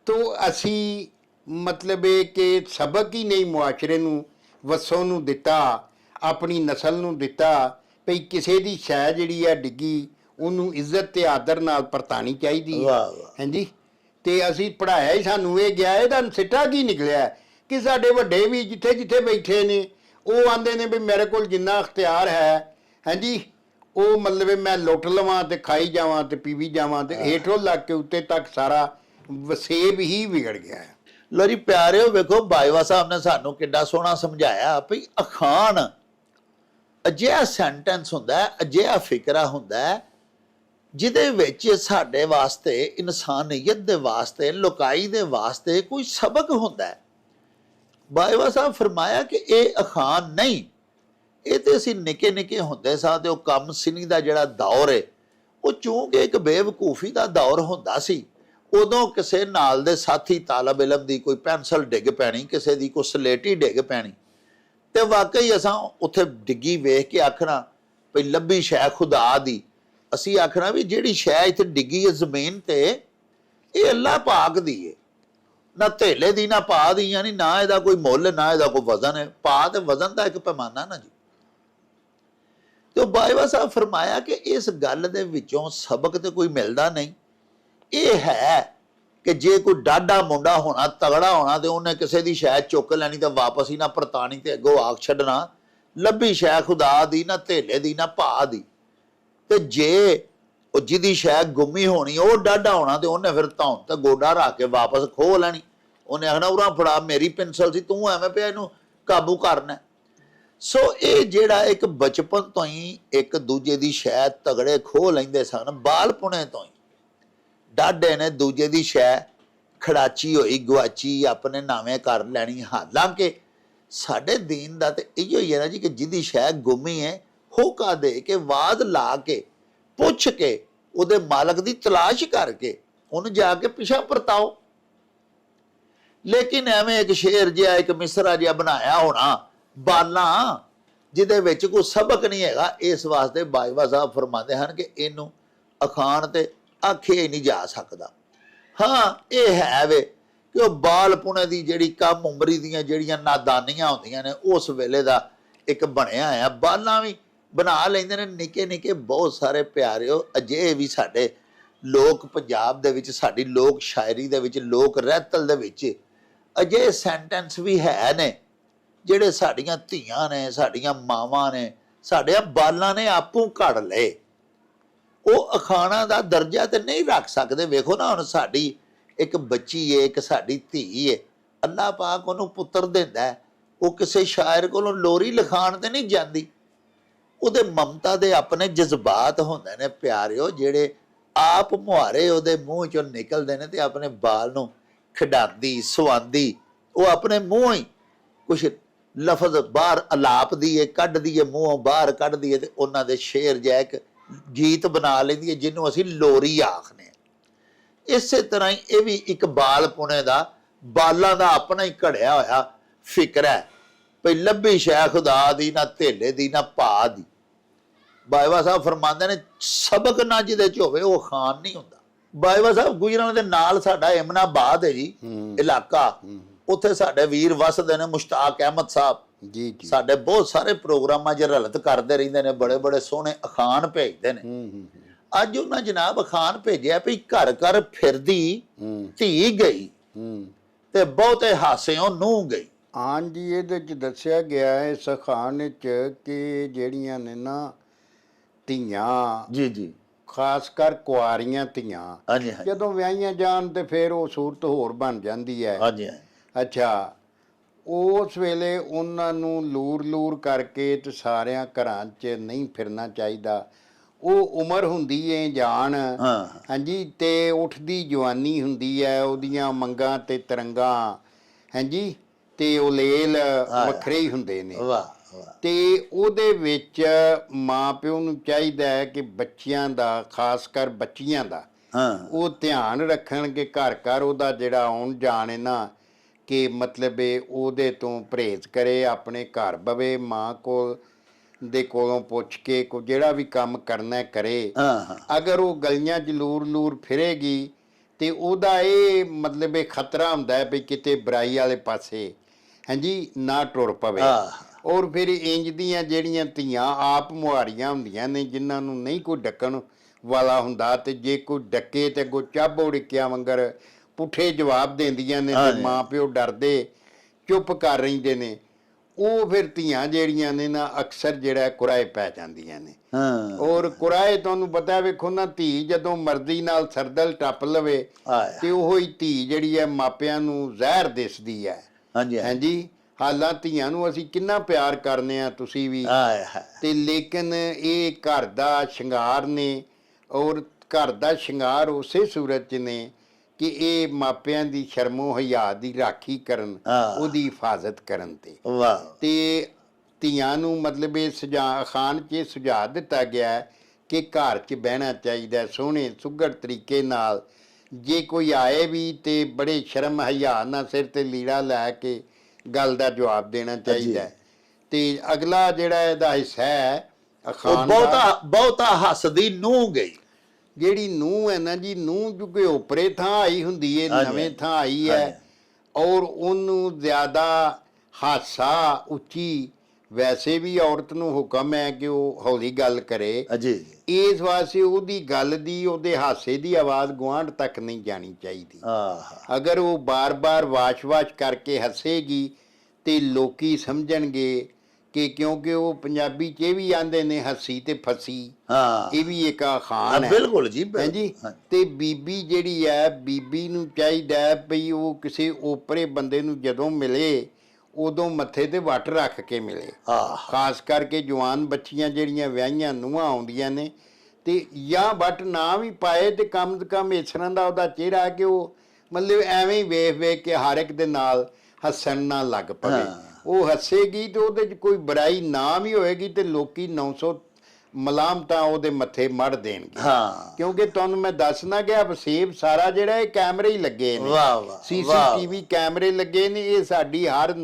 ਤੋ ਅਸੀਂ ਮਤਲਬ ਇਹ ਕਿ ਸਬਕ ਹੀ ਨਹੀਂ ਮੁਆਸ਼ਰੇ ਨੂੰ, ਵਸੋਂ ਨੂੰ ਦਿੱਤਾ, ਆਪਣੀ ਨਸਲ ਨੂੰ ਦਿੱਤਾ ਭਈ ਕਿਸੇ ਦੀ ਸ਼ੈ ਜਿਹੜੀ ਹੈ ਡਿੱਗੀ ਉਹਨੂੰ ਇੱਜ਼ਤ ਤੇ ਆਦਰ ਨਾਲ ਪਰਤਾਣੀ ਚਾਹੀਦੀ ਹੈ। ਵਾਹ ਵਾਹ। ਹਾਂਜੀ, ਤੇ ਅਸੀਂ ਪੜਾਇਆ ਹੀ ਸਾਨੂੰ ਇਹ ਗਿਆ। ਇਹਦਾ ਸਿੱਟਾ ਕੀ ਨਿਕਲਿਆ ਕਿ ਸਾਡੇ ਵੱਡੇ ਵੀ ਜਿੱਥੇ ਜਿੱਥੇ ਬੈਠੇ ਨੇ ਉਹ ਆਂਦੇ ਨੇ ਵੀ ਮੇਰੇ ਕੋਲ ਜਿੰਨਾ ਅਖਤਿਆਰ ਹੈ, ਹਾਂਜੀ, ਉਹ ਮਤਲਬ ਮੈਂ ਲੁੱਟ ਲਵਾਂ ਤੇ ਖਾਈ ਜਾਵਾਂ ਤੇ ਪੀਵੀ ਜਾਵਾਂ, ਤੇ ਹੇਠੋਂ ਲੱਗ ਕੇ ਉੱਤੇ ਤੱਕ ਸਾਰਾ ਵਸੇਬ ਹੀ ਵਿਗੜ ਗਿਆ ਹੈ। ਲੋ ਜੀ ਪਿਆਰਿਓ, ਵੇਖੋ ਬਾਜਵਾ ਸਾਹਿਬ ਨੇ ਸਾਨੂੰ ਕਿੰਨਾ ਸੋਹਣਾ ਸਮਝਾਇਆ ਵੀ ਅਖਾਣ ਅਜਿਹਾ ਸੈਂਟੈਂਸ ਹੁੰਦਾ ਹੈ, ਅਜਿਹਾ ਫਿਕਰਾ ਹੁੰਦਾ ਹੈ ਜਿਹਦੇ ਵਿੱਚ ਸਾਡੇ ਵਾਸਤੇ, ਇਨਸਾਨੀਅਤ ਦੇ ਵਾਸਤੇ, ਲੋਕਾਈ ਦੇ ਵਾਸਤੇ ਕੋਈ ਸਬਕ ਹੁੰਦਾ ਹੈ। ਬਾਜਵਾ ਸਾਹਿਬ ਫਰਮਾਇਆ ਕਿ ਇਹ ਅਖਾਣ ਨਹੀਂ, ਇਹ ਤੇ ਅਸੀਂ ਨਿੱਕੇ ਨਿੱਕੇ ਹੁੰਦੇ ਸਾਂ ਤੇ ਉਹ ਕੰਮ ਸਿਨੀ ਦਾ ਜਿਹੜਾ ਦੌਰ ਹੈ ਉਹ ਚੂੰਕਿ ਇੱਕ ਬੇਵਕੂਫੀ ਦਾ ਦੌਰ ਹੁੰਦਾ ਸੀ। ਉਦੋਂ ਕਿਸੇ ਨਾਲ ਦੇ ਸਾਥੀ ਤਾਲਬ ਇਲਮ ਦੀ ਕੋਈ ਪੈਨਸਲ ਡਿੱਗ ਪੈਣੀ, ਕਿਸੇ ਦੀ ਕੋਈ ਸਲੇਟੀ ਡਿੱਗ ਪੈਣੀ, ਤੇ ਵਾਕਈ ਅਸਾਂ ਉੱਥੇ ਡਿੱਗੀ ਵੇਖ ਕੇ ਆਖਣਾ ਭਈ ਲੱਭੀ ਸ਼ੈ ਖੁਦਾ ਦੀ। ਅਸੀਂ ਆਖਣਾ ਵੀ ਜਿਹੜੀ ਸ਼ੈ ਇੱਥੇ ਡਿੱਗੀ ਹੈ ਜ਼ਮੀਨ ਤੇ, ਇਹ ਅੱਲਾਹ ਪਾਕ ਦੀ ਹੈ, ਨਾ ਧੇਲੇ ਦੀ ਨਾ ਪਾ ਦੀ, ਯਾਨੀ ਨਾ ਇਹਦਾ ਕੋਈ ਮੁੱਲ ਨਾ ਇਹਦਾ ਕੋਈ ਵਜ਼ਨ ਹੈ। ਪਾ ਤੇ ਵਜ਼ਨ ਦਾ ਇੱਕ ਪੈਮਾਨਾ ਨਾ ਜੀ। ਤੇ ਬਾਜਵਾ ਸਾਹਿਬ ਫਰਮਾਇਆ ਕਿ ਇਸ ਗੱਲ ਦੇ ਵਿੱਚੋਂ ਸਬਕ ਤੇ ਕੋਈ ਮਿਲਦਾ ਨਹੀਂ। ਇਹ ਹੈ ਕਿ ਜੇ ਕੋਈ ਡਾਢਾ ਮੁੰਡਾ ਹੋਣਾ, ਤਗੜਾ ਹੋਣਾ, ਤੇ ਉਹਨੇ ਕਿਸੇ ਦੀ ਸ਼ੈ ਚੁੱਕ ਲੈਣੀ ਤੇ ਵਾਪਸ ਹੀ ਨਾ ਪਰਤਾਣੀ ਤੇ ਅੱਗੋਂ ਆਖ ਛੱਡਣਾ ਲੱਭੀ ਸ਼ੈ ਖੁਦਾ ਦੀ, ਨਾ ਧੇਲੇ ਦੀ ਨਾ ਪਾ ਦੀ। ਤੇ ਜੇ ਉਹ ਜਿਹਦੀ ਸ਼ੈ ਗੁੰਮੀ ਹੋਣੀ ਉਹ ਡਾਢਾ ਹੋਣਾ ਤੇ ਉਹਨੇ ਫਿਰ ਧੌਣ ਤੇ ਗੋਡਾ ਰੱਖ ਕੇ ਵਾਪਸ ਖੋਹ ਲੈਣੀ। ਉਹਨੇ ਆਖਣਾ ਉਰਾਂ ਫੜਾ, ਮੇਰੀ ਪੈਨਸਲ ਸੀ, ਤੂੰ ਐਵੇਂ ਪਿਆ ਇਹਨੂੰ ਕਾਬੂ ਕਰਨਾ। ਸੋ ਇਹ ਜਿਹੜਾ ਇੱਕ ਬਚਪਨ ਤੋਂ ਹੀ ਇੱਕ ਦੂਜੇ ਦੀ ਸ਼ੈ ਤਗੜੇ ਖੋਹ ਲੈਂਦੇ ਸਨ, ਬਾਲਪੁਣੇ ਤੋਂ ਹੀ ਡਾਢੇ ਨੇ ਦੂਜੇ ਦੀ ਸ਼ੈ ਖੜਾਚੀ ਹੋਈ ਗਵਾਚੀ ਆਪਣੇ ਨਾਵੇਂ ਕਰ ਲੈਣੀ। ਹਾਲਾਂਕਿ ਸਾਡੇ ਦੀਨ ਦਾ ਤੇ ਇਹੋ ਹੀ ਹੈ ਨਾ ਜੀ ਕਿ ਜਿਹਦੀ ਸ਼ੈ ਗੁੰਮੀ ਹੈ ਹੋਕਾ ਦੇ ਕੇ, ਵਾਦ ਲਾ ਕੇ, ਪੁੱਛ ਕੇ, ਉਹਦੇ ਮਾਲਕ ਦੀ ਤਲਾਸ਼ ਕਰਕੇ ਉਹਨੂੰ ਜਾ ਕੇ ਪਿਛਾ ਪਰਤਾਓ। ਲੇਕਿਨ ਐਵੇਂ ਇੱਕ ਸ਼ੇਰ ਜਿਹਾ, ਇੱਕ ਮਿਸਰਾ ਜਿਹਾ ਬਣਾਇਆ ਹੋਣਾ ਬਾਲਾਂ ਜਿਹਦੇ ਵਿੱਚ ਕੋਈ ਸਬਕ ਨਹੀਂ ਹੈਗਾ, ਇਸ ਵਾਸਤੇ ਬਾਜਵਾ ਸਾਹਿਬ ਫਰਮਾਉਂਦੇ ਹਨ ਕਿ ਇਹਨੂੰ ਅਖਾਣ ਤੇ ਆਖਿਆ ਹੀ ਨਹੀਂ ਜਾ ਸਕਦਾ। ਹਾਂ, ਇਹ ਹੈ ਵੇ ਕਿ ਉਹ ਬਾਲਪੁਣੇ ਦੀ ਜਿਹੜੀ ਕਮ ਉਮਰੀ ਦੀਆਂ ਜਿਹੜੀਆਂ ਨਾਦਾਨੀਆਂ ਹੁੰਦੀਆਂ ਨੇ ਉਸ ਵੇਲੇ ਦਾ ਇੱਕ ਬਣਿਆ ਆ। ਬਾਲਾਂ ਵੀ ਬਣਾ ਲੈਂਦੇ ਨੇ ਨਿੱਕੇ ਨਿੱਕੇ ਬਹੁਤ ਸਾਰੇ ਪਿਆਰਿਓ। ਅਜੇ ਵੀ ਸਾਡੇ ਲੋਕ ਪੰਜਾਬ ਦੇ ਵਿੱਚ, ਸਾਡੀ ਲੋਕ ਸ਼ਾਇਰੀ ਦੇ ਵਿੱਚ, ਲੋਕ ਰਹਿਤਲ ਦੇ ਵਿੱਚ ਅਜੇ ਸੈਂਟੈਂਸ ਵੀ ਹੈ ਨੇ ਜਿਹੜੇ ਸਾਡੀਆਂ ਧੀਆਂ ਨੇ, ਸਾਡੀਆਂ ਮਾਵਾਂ ਨੇ, ਸਾਡੇ ਬਾਲਾਂ ਨੇ ਆਪੂ ਘੜ ਲਏ। ਉਹ ਅਖਾਣਾ ਦਾ ਦਰਜਾ ਤੇ ਨਹੀਂ ਰੱਖ ਸਕਦੇ। ਵੇਖੋ ਨਾ, ਹੁਣ ਸਾਡੀ ਇੱਕ ਬੱਚੀ ਏ, ਇੱਕ ਸਾਡੀ ਧੀ ਏ, ਅੱਲਾਹ ਪਾਕ ਉਹਨੂੰ ਪੁੱਤਰ ਦਿੰਦਾ ਹੈ, ਉਹ ਕਿਸੇ ਸ਼ਾਇਰ ਕੋਲੋਂ ਲੋਰੀ ਲਿਖਾਣ ਤੇ ਨਹੀਂ ਜਾਂਦੀ। ਉਹਦੇ ਮਮਤਾ ਦੇ ਆਪਣੇ ਜਜ਼ਬਾਤ ਹੁੰਦੇ ਨੇ ਪਿਆਰਿਓ, ਜਿਹੜੇ ਆਪ ਮੁਹਾਰੇ ਉਹਦੇ ਮੂੰਹ ਚੋਂ ਨਿਕਲਦੇ ਨੇ ਤੇ ਆਪਣੇ ਬਾਲ ਨੂੰ ਖਿਡਾਉਂਦੀ ਸਵਾਉਂਦੀ, ਉਹ ਆਪਣੇ ਮੂੰਹ ਹੀ ਕੁਛ ਲਫ਼ਜ਼ ਬਾਹਰ ਅਲਾਪਦੀ ਏ, ਕੱਢਦੀ ਏ, ਮੂੰਹੋਂ ਬਾਹਰ ਕੱਢਦੀ ਏ, ਤੇ ਉਹਨਾਂ ਦੇ ਸ਼ੇਰ ਜਿਹਾ ਇੱਕ ਗੀਤ ਬਣਾ ਲੈਂਦੀ ਹੈ ਜਿਹਨੂੰ ਅਸੀਂ ਲੋਰੀ ਆਖਦੇ ਹਾਂ। ਇਸੇ ਤਰ੍ਹਾਂ ਹੀ ਇਹ ਵੀ ਇੱਕ ਬਾਲਪੁਣੇ ਦਾ, ਬਾਲਾਂ ਦਾ ਆਪਣਾ ਹੀ ਘੜਿਆ ਹੋਇਆ ਫਿਕਰ ਹੈ ਭਈ ਲੱਭੀ ਸ਼ੈ ਖੁਦਾ ਦੀ, ਨਾ ਧੇਲੇ ਦੀ ਨਾ ਪਾ ਦੀ। ਬਾਜਵਾ ਸਾਹਿਬ ਫਰਮਾਉਂਦੇ ਨੇ ਸਬਕ ਨਾ ਜਿਹਦੇ ਚ ਹੋਵੇ ਉਹ ਖਾਨ ਨਹੀਂ ਹੁੰਦਾ। ਬਾਜਵਾ ਸਾਹਿਬ ਗੁਜਰਾਂ ਦੇ ਨਾਲ ਸਾਡਾ ਇਮਨਾਬਾਦ ਹੈ ਜੀ ਇਲਾਕਾ, ਉੱਥੇ ਸਾਡੇ ਵੀਰ ਵਸਦੇ ਨੇ, ਮੁਸ਼ਤਾਕ ਅਹਿਮਦ ਸਾਹਿਬ ਜੀ ਜੀ, ਸਾਡੇ ਬਹੁਤ ਸਾਰੇ ਪ੍ਰੋਗਰਾਮਾਂ 'ਚ ਰਲਤ ਕਰਦੇ ਰਹਿੰਦੇ ਨੇ, ਬੜੇ ਬੜੇ ਸੋਹਣੇ ਅਖਾਣ ਭੇਜਦੇ ਨੇ। ਅੱਜ ਉਹਨਾਂ ਜਨਾਬ ਅਖਾਣ ਭੇਜਿਆ ਵੀ ਘਰ ਘਰ ਫਿਰਦੀ ਧੀ ਗਈ ਤੇ ਬਹੁਤੇ ਹਾਸਿਓਂ ਨੂੰਹ ਗਈ। ਹਾਂਜੀ, ਇਹਦੇ ਚ ਦੱਸਿਆ ਗਿਆ ਹੈ ਇਸ ਅਖਾਣ ਵਿੱਚ ਕਿ ਜਿਹੜੀਆਂ ਨੇ ਨਾ ਧੀਆਂ, ਜੀ ਜੀ, ਖਾਸ ਕਰ ਕੁਆਰੀਆਂ ਧੀਆਂ, ਹਾਂਜੀ ਹਾਂਜੀ, ਜਦੋਂ ਵਿਆਹੀਆਂ ਜਾਣ ਤੇ ਫਿਰ ਉਹ ਸੂਰਤ ਹੋਰ ਬਣ ਜਾਂਦੀ ਹੈ। ਹਾਂਜੀ ਅੱਛਾ, ਉਸ ਵੇਲੇ ਉਹਨਾਂ ਨੂੰ ਲੂਰ ਕਰਕੇ ਤੇ ਸਾਰਿਆਂ ਘਰਾਂ 'ਚ ਨਹੀਂ ਫਿਰਨਾ ਚਾਹੀਦਾ। ਉਹ ਉਮਰ ਹੁੰਦੀ ਏ ਜਾਣ, ਹਾਂ ਹਾਂਜੀ, ਤੇ ਉੱਠਦੀ ਜਵਾਨੀ ਹੁੰਦੀ ਹੈ, ਉਹਦੀਆਂ ਮੰਗਾਂ ਤੇ ਤਰੰਗਾਂ, ਹਾਂਜੀ, ਤੇ ਉਹ ਲੇਲ ਵੱਖਰੇ ਹੀ ਹੁੰਦੇ ਨੇ। ਵਾਹ ਵਾਹ ਤੇ ਉਹਦੇ ਵਿੱਚ ਮਾਂ ਪਿਓ ਨੂੰ ਚਾਹੀਦਾ ਹੈ ਕਿ ਬੱਚਿਆਂ ਦਾ, ਖਾਸ ਕਰ ਬੱਚੀਆਂ ਦਾ, ਹਾਂ ਉਹ ਧਿਆਨ ਰੱਖਣ ਕਿ ਘਰ ਘਰ ਉਹਦਾ ਜਿਹੜਾ ਆਉਣ ਜਾਣ ਹੈ ਨਾ, ਕਿ ਮਤਲਬ ਇਹ ਉਹਦੇ ਤੋਂ ਪਰਹੇਜ਼ ਕਰੇ, ਆਪਣੇ ਘਰ ਬਵੇ, ਮਾਂ ਕੋਲੋਂ ਪੁੱਛ ਕੇ ਕੋਈ ਜਿਹੜਾ ਵੀ ਕੰਮ ਕਰਨਾ ਕਰੇ। ਹਾਂ ਹਾਂ ਅਗਰ ਉਹ ਗਲੀਆਂ 'ਚ ਲੂਰ ਫਿਰੇਗੀ ਤੇ ਉਹਦਾ ਇਹ ਮਤਲਬ ਇਹ ਖਤਰਾ ਹੁੰਦਾ ਹੈ ਵੀ ਕਿਤੇ ਬੁਰਾਈ ਵਾਲੇ ਪਾਸੇ, ਹਾਂਜੀ, ਨਾ ਟੁਰ ਪਵੇ। ਔਰ ਫਿਰ ਇੰਜ ਦੀਆਂ ਜਿਹੜੀਆਂ ਧੀਆਂ ਆਪ ਮੁਹਾਰੀਆਂ ਹੁੰਦੀਆਂ ਨੇ, ਜਿਨ੍ਹਾਂ ਨੂੰ ਨਹੀਂ ਕੋਈ ਡੱਕਣ ਵਾਲਾ ਹੁੰਦਾ, ਤੇ ਜੇ ਕੋਈ ਡੱਕੇ ਤੇ ਅੱਗੋਂ ਚਾਬੋ ਡਿੱਕਿਆ ਵਾਂਗਰ ਪੁੱਠੇ ਜਵਾਬ ਦਿੰਦੀਆਂ ਨੇ, ਤੇ ਮਾਂ ਪਿਓ ਡਰਦੇ ਚੁੱਪ ਕਰ ਰਹਿੰਦੇ ਨੇ, ਉਹ ਫਿਰ ਧੀਆਂ ਜਿਹੜੀਆਂ ਨੇ ਨਾ ਅਕਸਰ ਜਿਹੜਾ ਕੁਰਾਏ ਪੈ ਜਾਂਦੀਆਂ ਨੇ। ਹਾਂ ਔਰ ਕੁਰਾਏ ਤੁਹਾਨੂੰ ਪਤਾ, ਵੇਖੋ ਨਾ, ਧੀ ਜਦੋਂ ਮਰਜ਼ੀ ਨਾਲ ਸਰਦਲ ਟੱਪ ਲਵੇ ਤੇ ਉਹ ਹੀ ਧੀ ਜਿਹੜੀ ਹੈ ਮਾਪਿਆਂ ਨੂੰ ਜ਼ਹਿਰ ਦਿਸਦੀ ਹੈ। ਹਾਂਜੀ ਹਾਂਜੀ, ਹਾਲਾਂ ਧੀਆਂ ਨੂੰ ਅਸੀਂ ਕਿੰਨਾ ਪਿਆਰ ਕਰਨੇ ਆ, ਤੁਸੀਂ ਵੀ, ਤੇ ਲੇਕਿਨ ਇਹ ਘਰ ਦਾ ਸ਼ਿੰਗਾਰ ਨੇ, ਔਰ ਘਰ ਦਾ ਸ਼ਿੰਗਾਰ ਉਸੇ ਸੂਰਤ 'ਚ ਨੇ ਕਿ ਇਹ ਮਾਪਿਆਂ ਦੀ ਸ਼ਰਮੋ ਹਯਾ ਦੀ ਰਾਖੀ ਕਰਨ, ਉਹਦੀ ਹਿਫਾਜ਼ਤ ਕਰਨ ਤੇ ਧੀਆਂ ਨੂੰ ਮਤਲਬ ਇਹ ਖਾਨ 'ਚ ਸੁਝਾਅ ਦਿੱਤਾ ਗਿਆ ਕਿ ਘਰ 'ਚ ਬਹਿਣਾ ਚਾਹੀਦਾ ਸੋਹਣੇ ਸੁਘੜ ਤਰੀਕੇ ਨਾਲ। ਜੇ ਕੋਈ ਆਏ ਵੀ ਤੇ ਬੜੇ ਸ਼ਰਮ ਹਯਾ ਨਾਲ ਸਿਰ ਤੇ ਲੀੜਾ ਲੈ ਕੇ ਗੱਲ ਦਾ ਜਵਾਬ ਦੇਣਾ ਚਾਹੀਦਾ। ਤੇ ਅਗਲਾ ਜਿਹੜਾ ਇਹਦਾ ਹਿੱਸਾ ਹੈ ਅਖਾਨ ਦਾ, ਬਹੁਤਾ ਹੱਸਦੀ ਨੂੰਹ ਗਈ, ਜਿਹੜੀ ਨੂੰਹ ਹੈ ਨਾ ਜੀ, ਨੂੰਹ ਕਿਉਂਕਿ ਓਪਰੇ ਥਾਂ ਆਈ ਹੁੰਦੀ ਹੈ, ਨਵੇਂ ਥਾਂ ਆਈ ਹੈ, ਔਰ ਉਹਨੂੰ ਜ਼ਿਆਦਾ ਹਾਸਾ ਉੱਚੀ, ਵੈਸੇ ਵੀ ਔਰਤ ਨੂੰ ਹੁਕਮ ਹੈ ਕਿ ਉਹ ਹੌਲੀ ਗੱਲ ਕਰੇ, ਇਸ ਵਾਸਤੇ ਉਹਦੀ ਗੱਲ ਦੀ, ਉਹਦੇ ਹਾਸੇ ਦੀ ਆਵਾਜ਼ ਗੁਆਂਢ ਤੱਕ ਨਹੀਂ ਜਾਣੀ ਚਾਹੀਦੀ। ਅਗਰ ਉਹ ਬਾਰ-ਬਾਰ ਵਾਸ਼-ਵਾਸ਼ ਕਰਕੇ ਹੱਸੇਗੀ ਤੇ ਲੋਕੀ ਸਮਝਣਗੇ ਕਿ, ਕਿਉਂਕਿ ਉਹ ਪੰਜਾਬੀ 'ਚ ਇਹ ਵੀ ਆਂਦੇ ਨੇ ਹੱਸੀ ਤੇ ਫਸੀ, ਇਹ ਵੀ ਇੱਕ ਅਖਾਣ ਹੈ। ਬਿਲਕੁਲ ਜੀ, ਹਾਂਜੀ। ਤੇ ਬੀਬੀ ਜਿਹੜੀ ਹੈ, ਬੀਬੀ ਨੂੰ ਚਾਹੀਦਾ ਬਈ ਉਹ ਕਿਸੇ ਓਪਰੇ ਬੰਦੇ ਨੂੰ ਜਦੋਂ ਮਿਲੇ ਉਦੋਂ ਮੱਥੇ ਤੇ ਵੱਟ ਰੱਖ ਕੇ ਮਿਲੇ, ਖਾਸ ਕਰਕੇ ਜਵਾਨ ਬੱਚੀਆਂ ਜਿਹੜੀਆਂ ਵਿਆਹੀਆਂ ਨੂੰਹਾਂ ਆਉਂਦੀਆਂ ਨੇ, ਤੇ ਜਾਂ ਵੱਟ ਨਾ ਵੀ ਪਾਏ ਤੇ ਕਮ ਸੇ ਕਮ ਇਸ ਤਰ੍ਹਾਂ ਦਾ ਉਹਦਾ ਚਿਹਰਾ ਕਿ ਉਹ ਮਤਲਬ ਐਵੇਂ ਹੀ ਵੇਖ ਕੇ ਹਰ ਇੱਕ ਦੇ ਨਾਲ ਹੱਸਣ ਨਾ ਲੱਗ ਪਵੇ। ਉਹ ਹੱਸੇਗੀ ਤੇ ਉਹਦੇ 'ਚ ਕੋਈ ਬੁਰਾਈ ਨਾ ਵੀ ਹੋਏਗੀ ਤੇ ਲੋਕੀ 900 ਮਲਾਮਤਾਂ ਉਹਦੇ ਮੱਥੇ ਮੜ ਦੇਣਗੇ। ਕਿਉਂਕਿ ਤੁਹਾਨੂੰ ਮੈਂ ਦੱਸਣਾ ਕਿ ਵਸੇਬ ਸਾਰਾ ਜਿਹੜਾ ਇਹ ਕੈਮਰੇ ਹੀ ਲੱਗੇ ਨੇ, CCTV ਕੈਮਰੇ ਲੱਗੇ ਨੇ, ਇਹ ਸਾਡੀ ਹਰ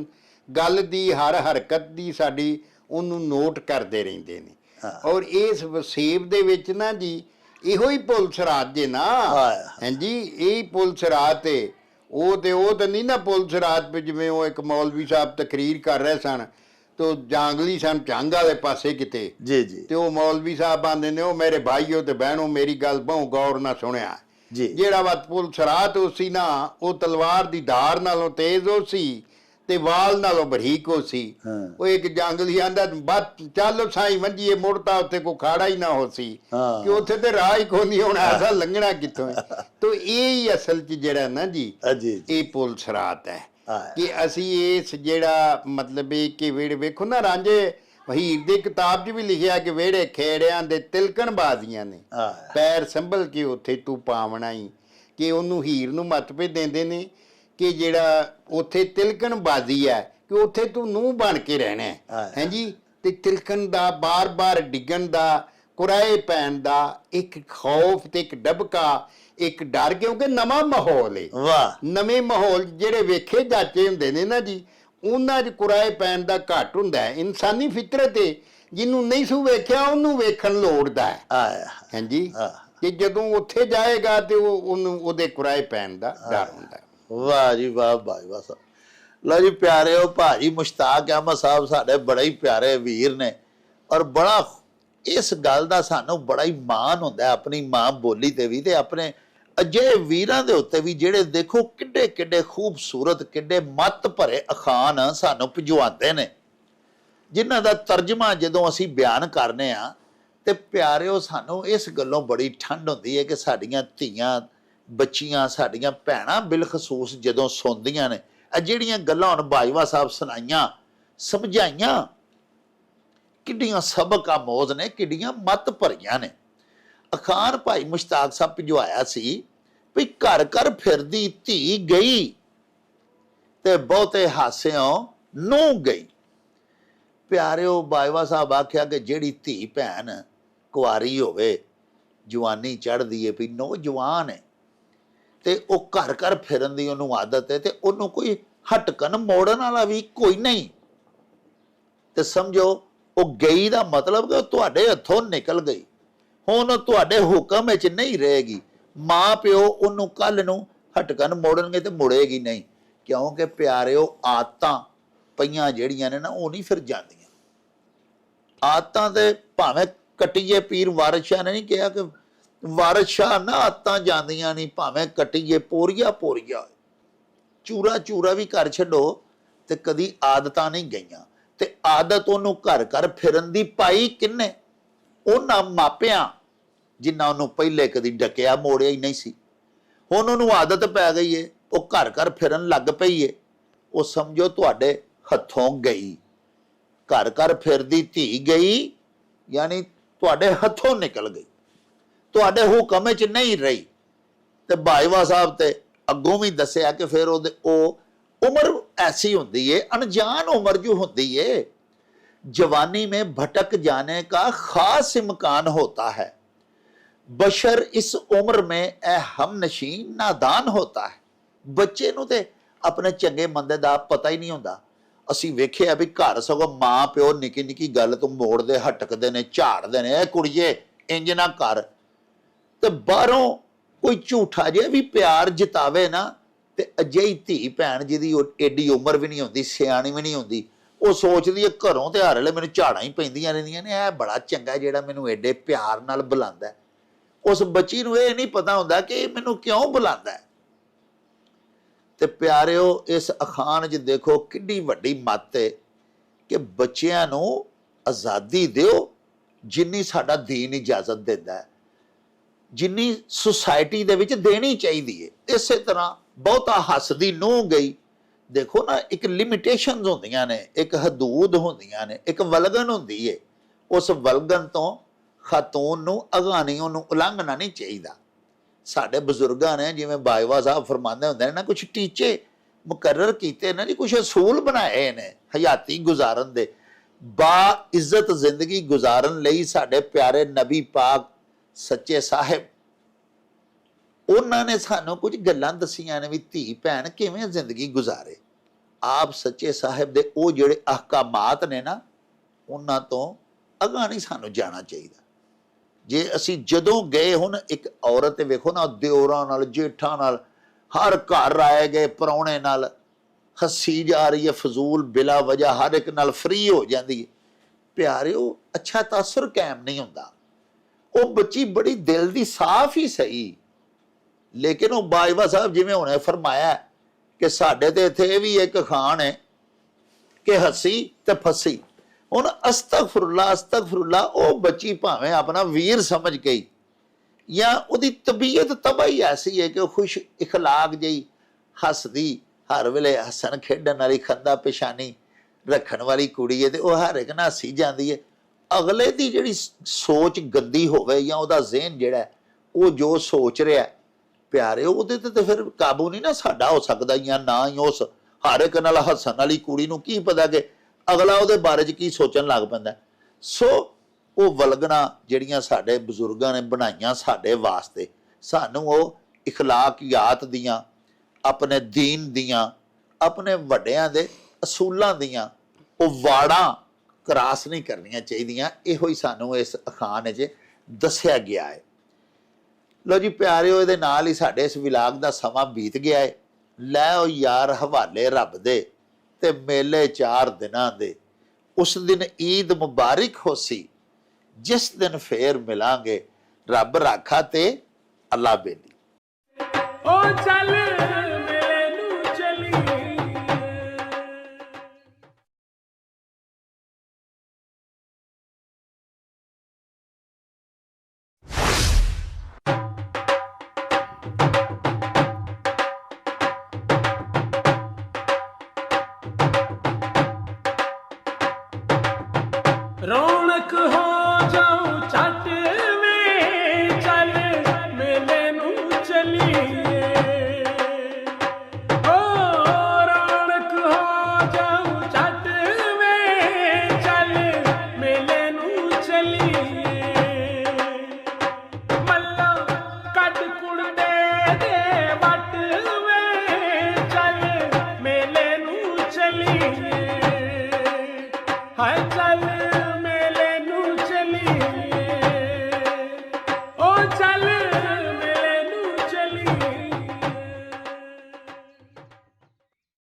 ਗੱਲ ਦੀ, ਹਰ ਹਰਕਤ ਦੀ ਸਾਡੀ ਉਹਨੂੰ ਨੋਟ ਕਰਦੇ ਰਹਿੰਦੇ ਨੇ। ਔਰ ਇਸ ਵਸੇਬ ਦੇ ਵਿੱਚ ਨਾ ਜੀ ਇਹੋ ਹੀ ਪੁਲਿਸ ਰਾਤ ਜੇ ਨਾ, ਹਾਂਜੀ, ਇਹ ਪੁਲਿਸ ਰਾਤ ਏ। ਉਹ ਤਾਂ ਨਹੀਂ ਨਾ ਪੁਲਿਸ ਰਾਤ ਪੇ, ਜਿਵੇਂ ਉਹ ਇੱਕ ਮੌਲਵੀ ਸਾਹਿਬ ਤਕਰੀਰ ਕਰ ਰਹੇ ਸਨ ਤੇ ਜਾਂਗਲੀ ਸਨ ਝੰਗ ਵਾਲੇ ਪਾਸੇ ਕਿਤੇ, ਤੇ ਉਹ ਮੌਲਵੀ ਸਾਹਿਬ ਆਂਦੇ ਨੇ, ਉਹ ਮੇਰੇ ਭਾਈਓ ਤੇ ਬਹਿਣੋ, ਮੇਰੀ ਗੱਲ ਬਹੁ ਗੌਰ ਨਾਲ ਸੁਣਿਆ, ਜਿਹੜਾ ਵਾ ਪੁਲਿਸ ਰਾਤ ਉਹ ਸੀ ਨਾ, ਉਹ ਤਲਵਾਰ ਦੀ ਧਾਰ ਨਾਲੋਂ ਤੇਜ਼ ਉਹ ਸੀ ਤੇ ਵਾਲ ਨਾਲੋਂ ਬਰੀਕ ਹੋ ਸੀ। ਉਹ ਇੱਕ ਜੰਗਲੀ ਆਂਦਾ, ਬਸ ਚੱਲ ਸਾਈ ਵੰਜੀਏ, ਮੁੜਤਾ ਉੱਥੇ ਕੋਈ ਖਾੜਾ ਹੀ ਨਾ ਹੋ ਸੀ, ਕਿ ਉੱਥੇ ਤੇ ਰਾਹ ਹੀ ਕੋਈ ਨਹੀਂ ਹੋਣਾ, ਐਸਾ ਲੰਘਣਾ ਕਿੱਥੋਂ। ਤੋ ਇਹ ਹੀ ਅਸਲ 'ਚ ਜਿਹੜਾ ਨਾ ਜੀ ਇਹ ਪੁਲਿਸ ਰਾਤ ਹੈ ਕਿ ਅਸੀਂ ਇਸ ਜਿਹੜਾ ਮਤਲਬ ਇਹ ਕਿ ਵਿਹੜੇ, ਵੇਖੋ ਨਾ ਰਾਂਝੇ ਹੀਰ ਦੀ ਕਿਤਾਬ 'ਚ ਵੀ ਲਿਖਿਆ ਕਿ ਵਿਹੜੇ ਖੇੜਿਆਂ ਦੇ ਤਿਲਕਣ ਬਾਜ਼ੀਆਂ ਨੇ, ਪੈਰ ਸੰਭਲ ਕੇ ਉੱਥੇ ਤੂੰ ਪਾਵਣਾ ਹੀ, ਕਿ ਉਹਨੂੰ ਹੀਰ ਨੂੰ ਮਤਭੇ ਦਿੰਦੇ ਨੇ ਕਿ ਜਿਹੜਾ ਉੱਥੇ ਤਿਲਕਣ ਬਾਜ਼ੀ ਹੈ ਕਿ ਉੱਥੇ ਤੂੰ ਨੂੰਹ ਬਣ ਕੇ ਰਹਿਣਾ ਹੈ, ਹਾਂਜੀ। ਤੇ ਤਿਲਕਣ ਦਾ, ਬਾਰ-ਬਾਰ ਡਿੱਗਣ ਦਾ, ਕੁਰਾਏ ਪੈਣ ਦਾ ਇੱਕ ਖੌਫ ਤੇ ਇੱਕ ਡਬਕਾ, ਇੱਕ ਡਰ, ਕਿਉਂਕਿ ਨਵਾਂ ਮਾਹੌਲ ਏ। ਨਵੇਂ ਮਾਹੌਲ ਜਿਹੜੇ ਵੇਖੇ ਜਾਚੇ ਹੁੰਦੇ ਨੇ ਨਾ ਜੀ, ਉਹਨਾਂ 'ਚ ਕੁਰਾਏ ਪੈਣ ਦਾ ਘੱਟ ਹੁੰਦਾ ਹੈ। ਇਨਸਾਨੀ ਫਿਤਰਤ ਏ, ਜਿਹਨੂੰ ਨਹੀਂ ਸੂ ਵੇਖਿਆ ਉਹਨੂੰ ਵੇਖਣ ਲੋੜਦਾ ਹੈ, ਹਾਂਜੀ। ਕਿ ਜਦੋਂ ਉੱਥੇ ਜਾਏਗਾ ਤੇ ਉਹਨੂੰ ਉਹਦੇ ਕੁਰਾਏ ਪੈਣ ਦਾ ਡਰ ਹੁੰਦਾ। ਵਾਹ ਜੀ ਵਾਹ, ਭਾਈ ਵਾਹ। ਲਓ ਜੀ ਪਿਆਰਿਓ, ਭਾਜੀ ਮੁਸ਼ਤਾਕ ਅਹਿਮਦ ਸਾਹਿਬ ਸਾਡੇ ਬੜੇ ਹੀ ਪਿਆਰੇ ਵੀਰ ਨੇ, ਔਰ ਬੜਾ ਇਸ ਗੱਲ ਦਾ ਸਾਨੂੰ ਬੜਾ ਹੀ ਮਾਣ ਹੁੰਦਾ ਆਪਣੀ ਮਾਂ ਬੋਲੀ ਤੇ ਵੀ, ਤੇ ਆਪਣੇ ਅਜਿਹੇ ਵੀਰਾਂ ਦੇ ਉੱਤੇ ਵੀ ਜਿਹੜੇ ਦੇਖੋ ਕਿੱਡੇ ਕਿੱਡੇ ਖੂਬਸੂਰਤ, ਕਿੱਡੇ ਮੱਤ ਭਰੇ ਅਖਾਣ ਸਾਨੂੰ ਭਿਜਵਾਉਂਦੇ ਨੇ, ਜਿਨ੍ਹਾਂ ਦਾ ਤਰਜਮਾ ਜਦੋਂ ਅਸੀਂ ਬਿਆਨ ਕਰਨੇ ਆ ਤੇ ਪਿਆਰਿਓ ਸਾਨੂੰ ਇਸ ਗੱਲੋਂ ਬੜੀ ਠੰਡ ਹੁੰਦੀ ਹੈ ਕਿ ਸਾਡੀਆਂ ਧੀਆਂ ਬੱਚੀਆਂ, ਸਾਡੀਆਂ ਭੈਣਾਂ ਬਿਲਖਸੂਸ ਜਦੋਂ ਸੁਣਦੀਆਂ ਨੇ ਇਹ ਜਿਹੜੀਆਂ ਗੱਲਾਂ ਹੁਣ ਬਾਜਵਾ ਸਾਹਿਬ ਸੁਣਾਈਆਂ ਸਮਝਾਈਆਂ ਕਿੱਡੀਆਂ ਸਬਕ ਆਮੋਜ਼ ਨੇ, ਕਿੱਡੀਆਂ ਮੱਤ ਭਰੀਆਂ ਨੇ। ਅਖਾਣ ਭਾਈ ਮੁਸ਼ਤਾਕ ਸਾਹਿਬ ਭਿਜਵਾਇਆ ਸੀ ਵੀ ਘਰ ਘਰ ਫਿਰਦੀ ਧੀ ਗਈ ਤੇ ਬਹੁਤੇ ਹਾਸਿਓਂ ਨੂੰ ਗਈ। ਪਿਆਰਿਓ, ਬਾਜਵਾ ਸਾਹਿਬ ਆਖਿਆ ਕਿ ਜਿਹੜੀ ਧੀ ਭੈਣ ਕੁਆਰੀ ਹੋਵੇ, ਜਵਾਨੀ ਚੜ੍ਹਦੀ ਏ, ਵੀ ਨੌਜਵਾਨ ਹੈ, ਤੇ ਉਹ ਘਰ ਘਰ ਫਿਰਨ ਦੀ ਉਹਨੂੰ ਆਦਤ ਹੈ, ਤੇ ਉਹਨੂੰ ਕੋਈ ਹਟਕਣ ਮੋੜਨ ਵਾਲਾ ਵੀ ਕੋਈ ਨਹੀਂ, ਤੇ ਸਮਝੋ ਉਹ ਗਈ ਦਾ ਮਤਲਬ ਕਿ ਉਹ ਤੁਹਾਡੇ ਹੱਥੋਂ ਨਿਕਲ ਗਈ, ਹੁਣ ਉਹ ਤੁਹਾਡੇ ਹੁਕਮ ਵਿੱਚ ਨਹੀਂ ਰਹੇਗੀ। ਮਾਂ ਪਿਓ ਉਹਨੂੰ ਕੱਲ ਨੂੰ ਹਟਕਣ ਮੋੜਨਗੇ ਤੇ ਮੁੜੇਗੀ ਨਹੀਂ, ਕਿਉਂਕਿ ਪਿਆਰਿਓ ਆਦਤਾਂ ਪਈਆਂ ਜਿਹੜੀਆਂ ਨੇ ਨਾ ਉਹ ਨਹੀਂ ਫਿਰ ਜਾਂਦੀਆਂ। ਆਦਤਾਂ ਤੇ ਭਾਵੇਂ ਕੱਟੀਏ, ਪੀਰ ਵਾਰਿਸ ਸ਼ਾਹ ਨੇ ਨਹੀਂ ਕਿਹਾ ਕਿ ਵਾਰਿਸ ਸ਼ਾਹ ਨਾ ਆਦਤਾਂ ਜਾਂਦੀਆਂ ਨਹੀਂ, ਭਾਵੇਂ ਕੱਟੀਏ ਪੋਰੀਆ ਪੋਰੀਆ, ਚੂਰਾ ਚੂਰਾ ਵੀ ਕਰ ਛੱਡੋ ਤੇ ਕਦੀ ਆਦਤਾਂ ਨਹੀਂ ਗਈਆਂ। ਤੇ ਆਦਤ ਉਹਨੂੰ ਘਰ ਘਰ ਫਿਰਨ ਦੀ ਪਾਈ ਕਿੰਨੇ? ਉਹਨਾਂ ਮਾਪਿਆਂ ਜਿਨ੍ਹਾਂ ਉਹਨੂੰ ਪਹਿਲੇ ਕਦੀ ਡਕਿਆ ਮੋੜਿਆ ਹੀ ਨਹੀਂ ਸੀ। ਹੁਣ ਉਹਨੂੰ ਆਦਤ ਪੈ ਗਈ ਏ, ਉਹ ਘਰ ਘਰ ਫਿਰਨ ਲੱਗ ਪਈ ਏ, ਉਹ ਸਮਝੋ ਤੁਹਾਡੇ ਹੱਥੋਂ ਗਈ। ਘਰ ਘਰ ਫਿਰਦੀ ਧੀ ਗਈ ਯਾਨੀ ਤੁਹਾਡੇ ਹੱਥੋਂ ਨਿਕਲ ਗਈ, ਤੁਹਾਡੇ ਹੁਕਮ ਵਿੱਚ ਨਹੀਂ ਰਹੀ। ਤੇ ਬਾਜਵਾ ਸਾਹਿਬ ਤੇ ਅੱਗੋਂ ਵੀ ਦੱਸਿਆ ਕਿ ਫਿਰ ਉਹ ਉਮਰ ऐसी ਹੁੰਦੀ ਏ, अनजान उम्र जो होती है, जवानी में भटक जाने का खास इम्कान होता है। बशर इस उम्र में हमनशी नादान होता है। ਬੱਚੇ ਨੂੰ ਤੇ ਆਪਣੇ ਚੰਗੇ ਮੰਦੇ ਦਾ ਪਤਾ ਹੀ ਨਹੀਂ ਹੁੰਦਾ। ਅਸੀਂ ਵੇਖਿਆ ਵੀ ਘਰ ਸਗੋਂ ਮਾਂ ਪਿਓ ਨਿੱਕੀ ਨਿੱਕੀ ਗੱਲ ਤੋਂ ਮੋੜਦੇ, ਹਟਕਦੇ ਨੇ, ਝਾੜਦੇ ਨੇ, ਇਹ ਕੁੜੀਏ ਇੰਜ ਨਾ ਕਰ। ਤੇ ਬਾਹਰੋਂ ਕੋਈ ਝੂਠਾ ਜਿਹਾ ਵੀ ਪਿਆਰ ਜਿਤਾਵੇ ਨਾ, ਤੇ ਅਜਿਹੀ ਧੀ ਭੈਣ ਜਿਹਦੀ ਏਡੀ ਉਮਰ ਵੀ ਨਹੀਂ ਹੁੰਦੀ, ਸਿਆਣੀ ਵੀ ਨਹੀਂ ਹੁੰਦੀ, ਉਹ ਸੋਚਦੀ ਹੈ ਘਰੋਂ ਤੇ ਹਰ ਵੇਲੇ ਮੈਨੂੰ ਝਾੜਾਂ ਹੀ ਪੈਂਦੀਆਂ ਰਹਿੰਦੀਆਂ ਨੇ, ਇਹ ਬੜਾ ਚੰਗਾ ਜਿਹੜਾ ਮੈਨੂੰ ਏਡੇ ਪਿਆਰ ਨਾਲ ਬੁਲਾਉਂਦਾ। ਉਸ ਬੱਚੀ ਨੂੰ ਇਹ ਨਹੀਂ ਪਤਾ ਹੁੰਦਾ ਕਿ ਇਹ ਮੈਨੂੰ ਕਿਉਂ ਬੁਲਾਉਂਦਾ। ਤੇ ਪਿਆਰਿਓ, ਇਸ ਅਖਾਣ 'ਚ ਦੇਖੋ ਕਿੰਨੀ ਵੱਡੀ ਮੱਤ ਹੈ ਕਿ ਬੱਚਿਆਂ ਨੂੰ ਆਜ਼ਾਦੀ ਦਿਓ ਜਿੰਨੀ ਸਾਡਾ ਦੀਨ ਇਜਾਜ਼ਤ ਦਿੰਦਾ ਹੈ, ਜਿੰਨੀ ਸੁਸਾਇਟੀ ਦੇ ਵਿੱਚ ਦੇਣੀ ਚਾਹੀਦੀ ਹੈ। ਇਸੇ ਤਰ੍ਹਾਂ ਬਹੁਤਾ ਹੱਸਦੀ ਨੂੰਹ ਗਈ, ਦੇਖੋ ਨਾ, ਇੱਕ ਲਿਮਿਟੇਸ਼ਨਸ ਹੁੰਦੀਆਂ ਨੇ, ਇੱਕ ਹਦੂਦ ਹੁੰਦੀਆਂ ਨੇ, ਇੱਕ ਵਲਗਨ ਹੁੰਦੀ ਹੈ। ਉਸ ਵਲਗਨ ਤੋਂ ਖਾਤੂਨ ਨੂੰ ਅਗਾਨੀ, ਉਹਨੂੰ ਉਲੰਘਣਾ ਨਹੀਂ ਚਾਹੀਦਾ। ਸਾਡੇ ਬਜ਼ੁਰਗਾਂ ਨੇ ਜਿਵੇਂ ਬਾਜਵਾ ਸਾਹਿਬ ਫਰਮਾਉਂਦੇ ਹੁੰਦੇ ਨੇ ਨਾ, ਕੁਝ ਟੀਚੇ ਮੁਕਰਰ ਕੀਤੇ ਨੇ ਜੀ, ਕੁਝ ਅਸੂਲ ਬਣਾਏ ਨੇ ਹਯਾਤੀ ਗੁਜ਼ਾਰਨ ਦੇ, ਬਾ ਇੱਜ਼ਤ ਜ਼ਿੰਦਗੀ ਗੁਜ਼ਾਰਨ ਲਈ। ਸਾਡੇ ਪਿਆਰੇ ਨਬੀ ਪਾਕ ਸੱਚੇ ਸਾਹਿਬ, ਉਹਨਾਂ ਨੇ ਸਾਨੂੰ ਕੁਝ ਗੱਲਾਂ ਦਸੀਆਂ ਨੇ ਵੀ ਧੀ ਭੈਣ ਕਿਵੇਂ ਜ਼ਿੰਦਗੀ ਗੁਜ਼ਾਰੇ। ਆਪ ਸੱਚੇ ਸਾਹਿਬ ਦੇ ਉਹ ਜਿਹੜੇ ਅਹਕਾਮਾਤ ਨੇ ਨਾ, ਉਹਨਾਂ ਤੋਂ ਅਗਾਂਹ ਨਹੀਂ ਸਾਨੂੰ ਜਾਣਾ ਚਾਹੀਦਾ। ਜੇ ਅਸੀਂ ਜਦੋਂ ਗਏ, ਹੁਣ ਇੱਕ ਔਰਤ ਤੇ ਵੇਖੋ ਨਾ, ਦਿਓਰਾਂ ਨਾਲ, ਜੇਠਾਂ ਨਾਲ, ਹਰ ਘਰ ਆਏ ਗਏ ਪ੍ਰਾਹੁਣੇ ਨਾਲ ਹੱਸੀ ਜਾ ਰਹੀ ਹੈ, ਫਜ਼ੂਲ ਬਿਲਾ ਵਜ੍ਹਾ ਹਰ ਇੱਕ ਨਾਲ ਫਰੀ ਹੋ ਜਾਂਦੀ ਹੈ। ਪਿਆਰਿਓ, ਅੱਛਾ ਤਾਸੁਰ ਕਾਇਮ ਨਹੀਂ ਹੁੰਦਾ। ਉਹ ਬੱਚੀ ਬੜੀ ਦਿਲ ਦੀ ਸਾਫ਼ ਹੀ ਸਹੀ, ਲੇਕਿਨ ਉਹ ਬਾਜਵਾ ਸਾਹਿਬ ਜਿਵੇਂ ਹੁਣੇ ਫਰਮਾਇਆ ਕਿ ਸਾਡੇ ਤੇ ਇੱਥੇ ਇਹ ਵੀ ਇੱਕ ਖਾਨ ਹੈ ਕਿ ਹੱਸੀ ਤੇ ਫਸੀ। ਹੁਣ ਅਸਤਗਫੁਰੁੱਲਾਹ ਅਸਤਗਫੁਰੁੱਲਾਹ, ਉਹ ਬੱਚੀ ਭਾਵੇਂ ਆਪਣਾ ਵੀਰ ਸਮਝ ਗਈ ਜਾਂ ਉਹਦੀ ਤਬੀਅਤ ਤਬਾਹੀ ਐਸੀ ਹੈ ਕਿ ਉਹ ਖੁਸ਼ ਇਖਲਾਕ ਜਿਹੀ ਹੱਸਦੀ, ਹਰ ਵੇਲੇ ਹੱਸਣ ਖੇਡਣ ਵਾਲੀ, ਖੰਦਾ ਪੇਸ਼ਾਨੀ ਰੱਖਣ ਵਾਲੀ ਕੁੜੀ ਹੈ, ਤੇ ਉਹ ਹਰ ਇੱਕ ਨਾਲ ਹੱਸੀ ਜਾਂਦੀ ਹੈ। ਅਗਲੇ ਦੀ ਜਿਹੜੀ ਸੋਚ ਗੰਦੀ ਹੋਵੇ ਜਾਂ ਉਹਦਾ ਜ਼ਿਹਨ ਜਿਹੜਾ ਉਹ ਜੋ ਸੋਚ ਰਿਹਾ, ਪਿਆਰੇ, ਉਹਦੇ ਤੇ ਫਿਰ ਕਾਬੂ ਨਹੀਂ ਨਾ ਸਾਡਾ ਹੋ ਸਕਦਾ, ਜਾਂ ਨਾ ਹੀ ਉਸ ਹਰ ਇੱਕ ਨਾਲ ਹੱਸਣ ਵਾਲੀ ਕੁੜੀ ਨੂੰ ਕੀ ਪਤਾ ਕਿ ਅਗਲਾ ਉਹਦੇ ਬਾਰੇ 'ਚ ਕੀ ਸੋਚਣ ਲੱਗ ਪੈਂਦਾ। ਸੋ ਉਹ ਵਲਗਣਾ ਜਿਹੜੀਆਂ ਸਾਡੇ ਬਜ਼ੁਰਗਾਂ ਨੇ ਬਣਾਈਆਂ ਸਾਡੇ ਵਾਸਤੇ, ਸਾਨੂੰ ਉਹ ਇਖਲਾਕਿਆਤ ਦੀਆਂ, ਆਪਣੇ ਦੀਨ ਦੀਆਂ, ਆਪਣੇ ਵੱਡਿਆਂ ਦੇ ਅਸੂਲਾਂ ਦੀਆਂ ਉਹ ਵਾੜਾਂ ਕਰਾਸ ਨਹੀਂ ਕਰਨੀਆਂ ਚਾਹੀਦੀਆਂ। ਇਹੋ ਹੀ ਸਾਨੂੰ ਇਸ ਅਖਾਣ 'ਚ ਦੱਸਿਆ ਗਿਆ ਹੈ। ਲੋ ਜੀ ਪਿਆਰਿਓ, ਇਹਦੇ ਨਾਲ ਹੀ ਸਾਡੇ ਇਸ ਵਿਲਾਗ ਦਾ ਸਮਾਂ ਬੀਤ ਗਿਆ ਹੈ। ਲੈ ਉਹ ਯਾਰ ਹਵਾਲੇ ਰੱਬ ਦੇ ਤੇ ਮੇਲੇ 4 ਦਿਨਾਂ ਦੇ, ਉਸ ਦਿਨ ਈਦ ਮੁਬਾਰਕ ਹੋਸੀ, ਜਿਸ ਦਿਨ ਫੇਰ ਮਿਲਾਂਗੇ, ਰੱਬ ਰਾਖਾ ਤੇ ਅੱਲਾ ਬੇਲੀ। ਓ ਚੱਲ ਮੇਲੇ ਨੂੰ ਚਲੀ ਲੱਖ ਹੋ ਜਾਉ ਛੱਟ ਵੇ ਚੱਲ ਮੇਲੇ ਨੂੰ ਚਲੀਏ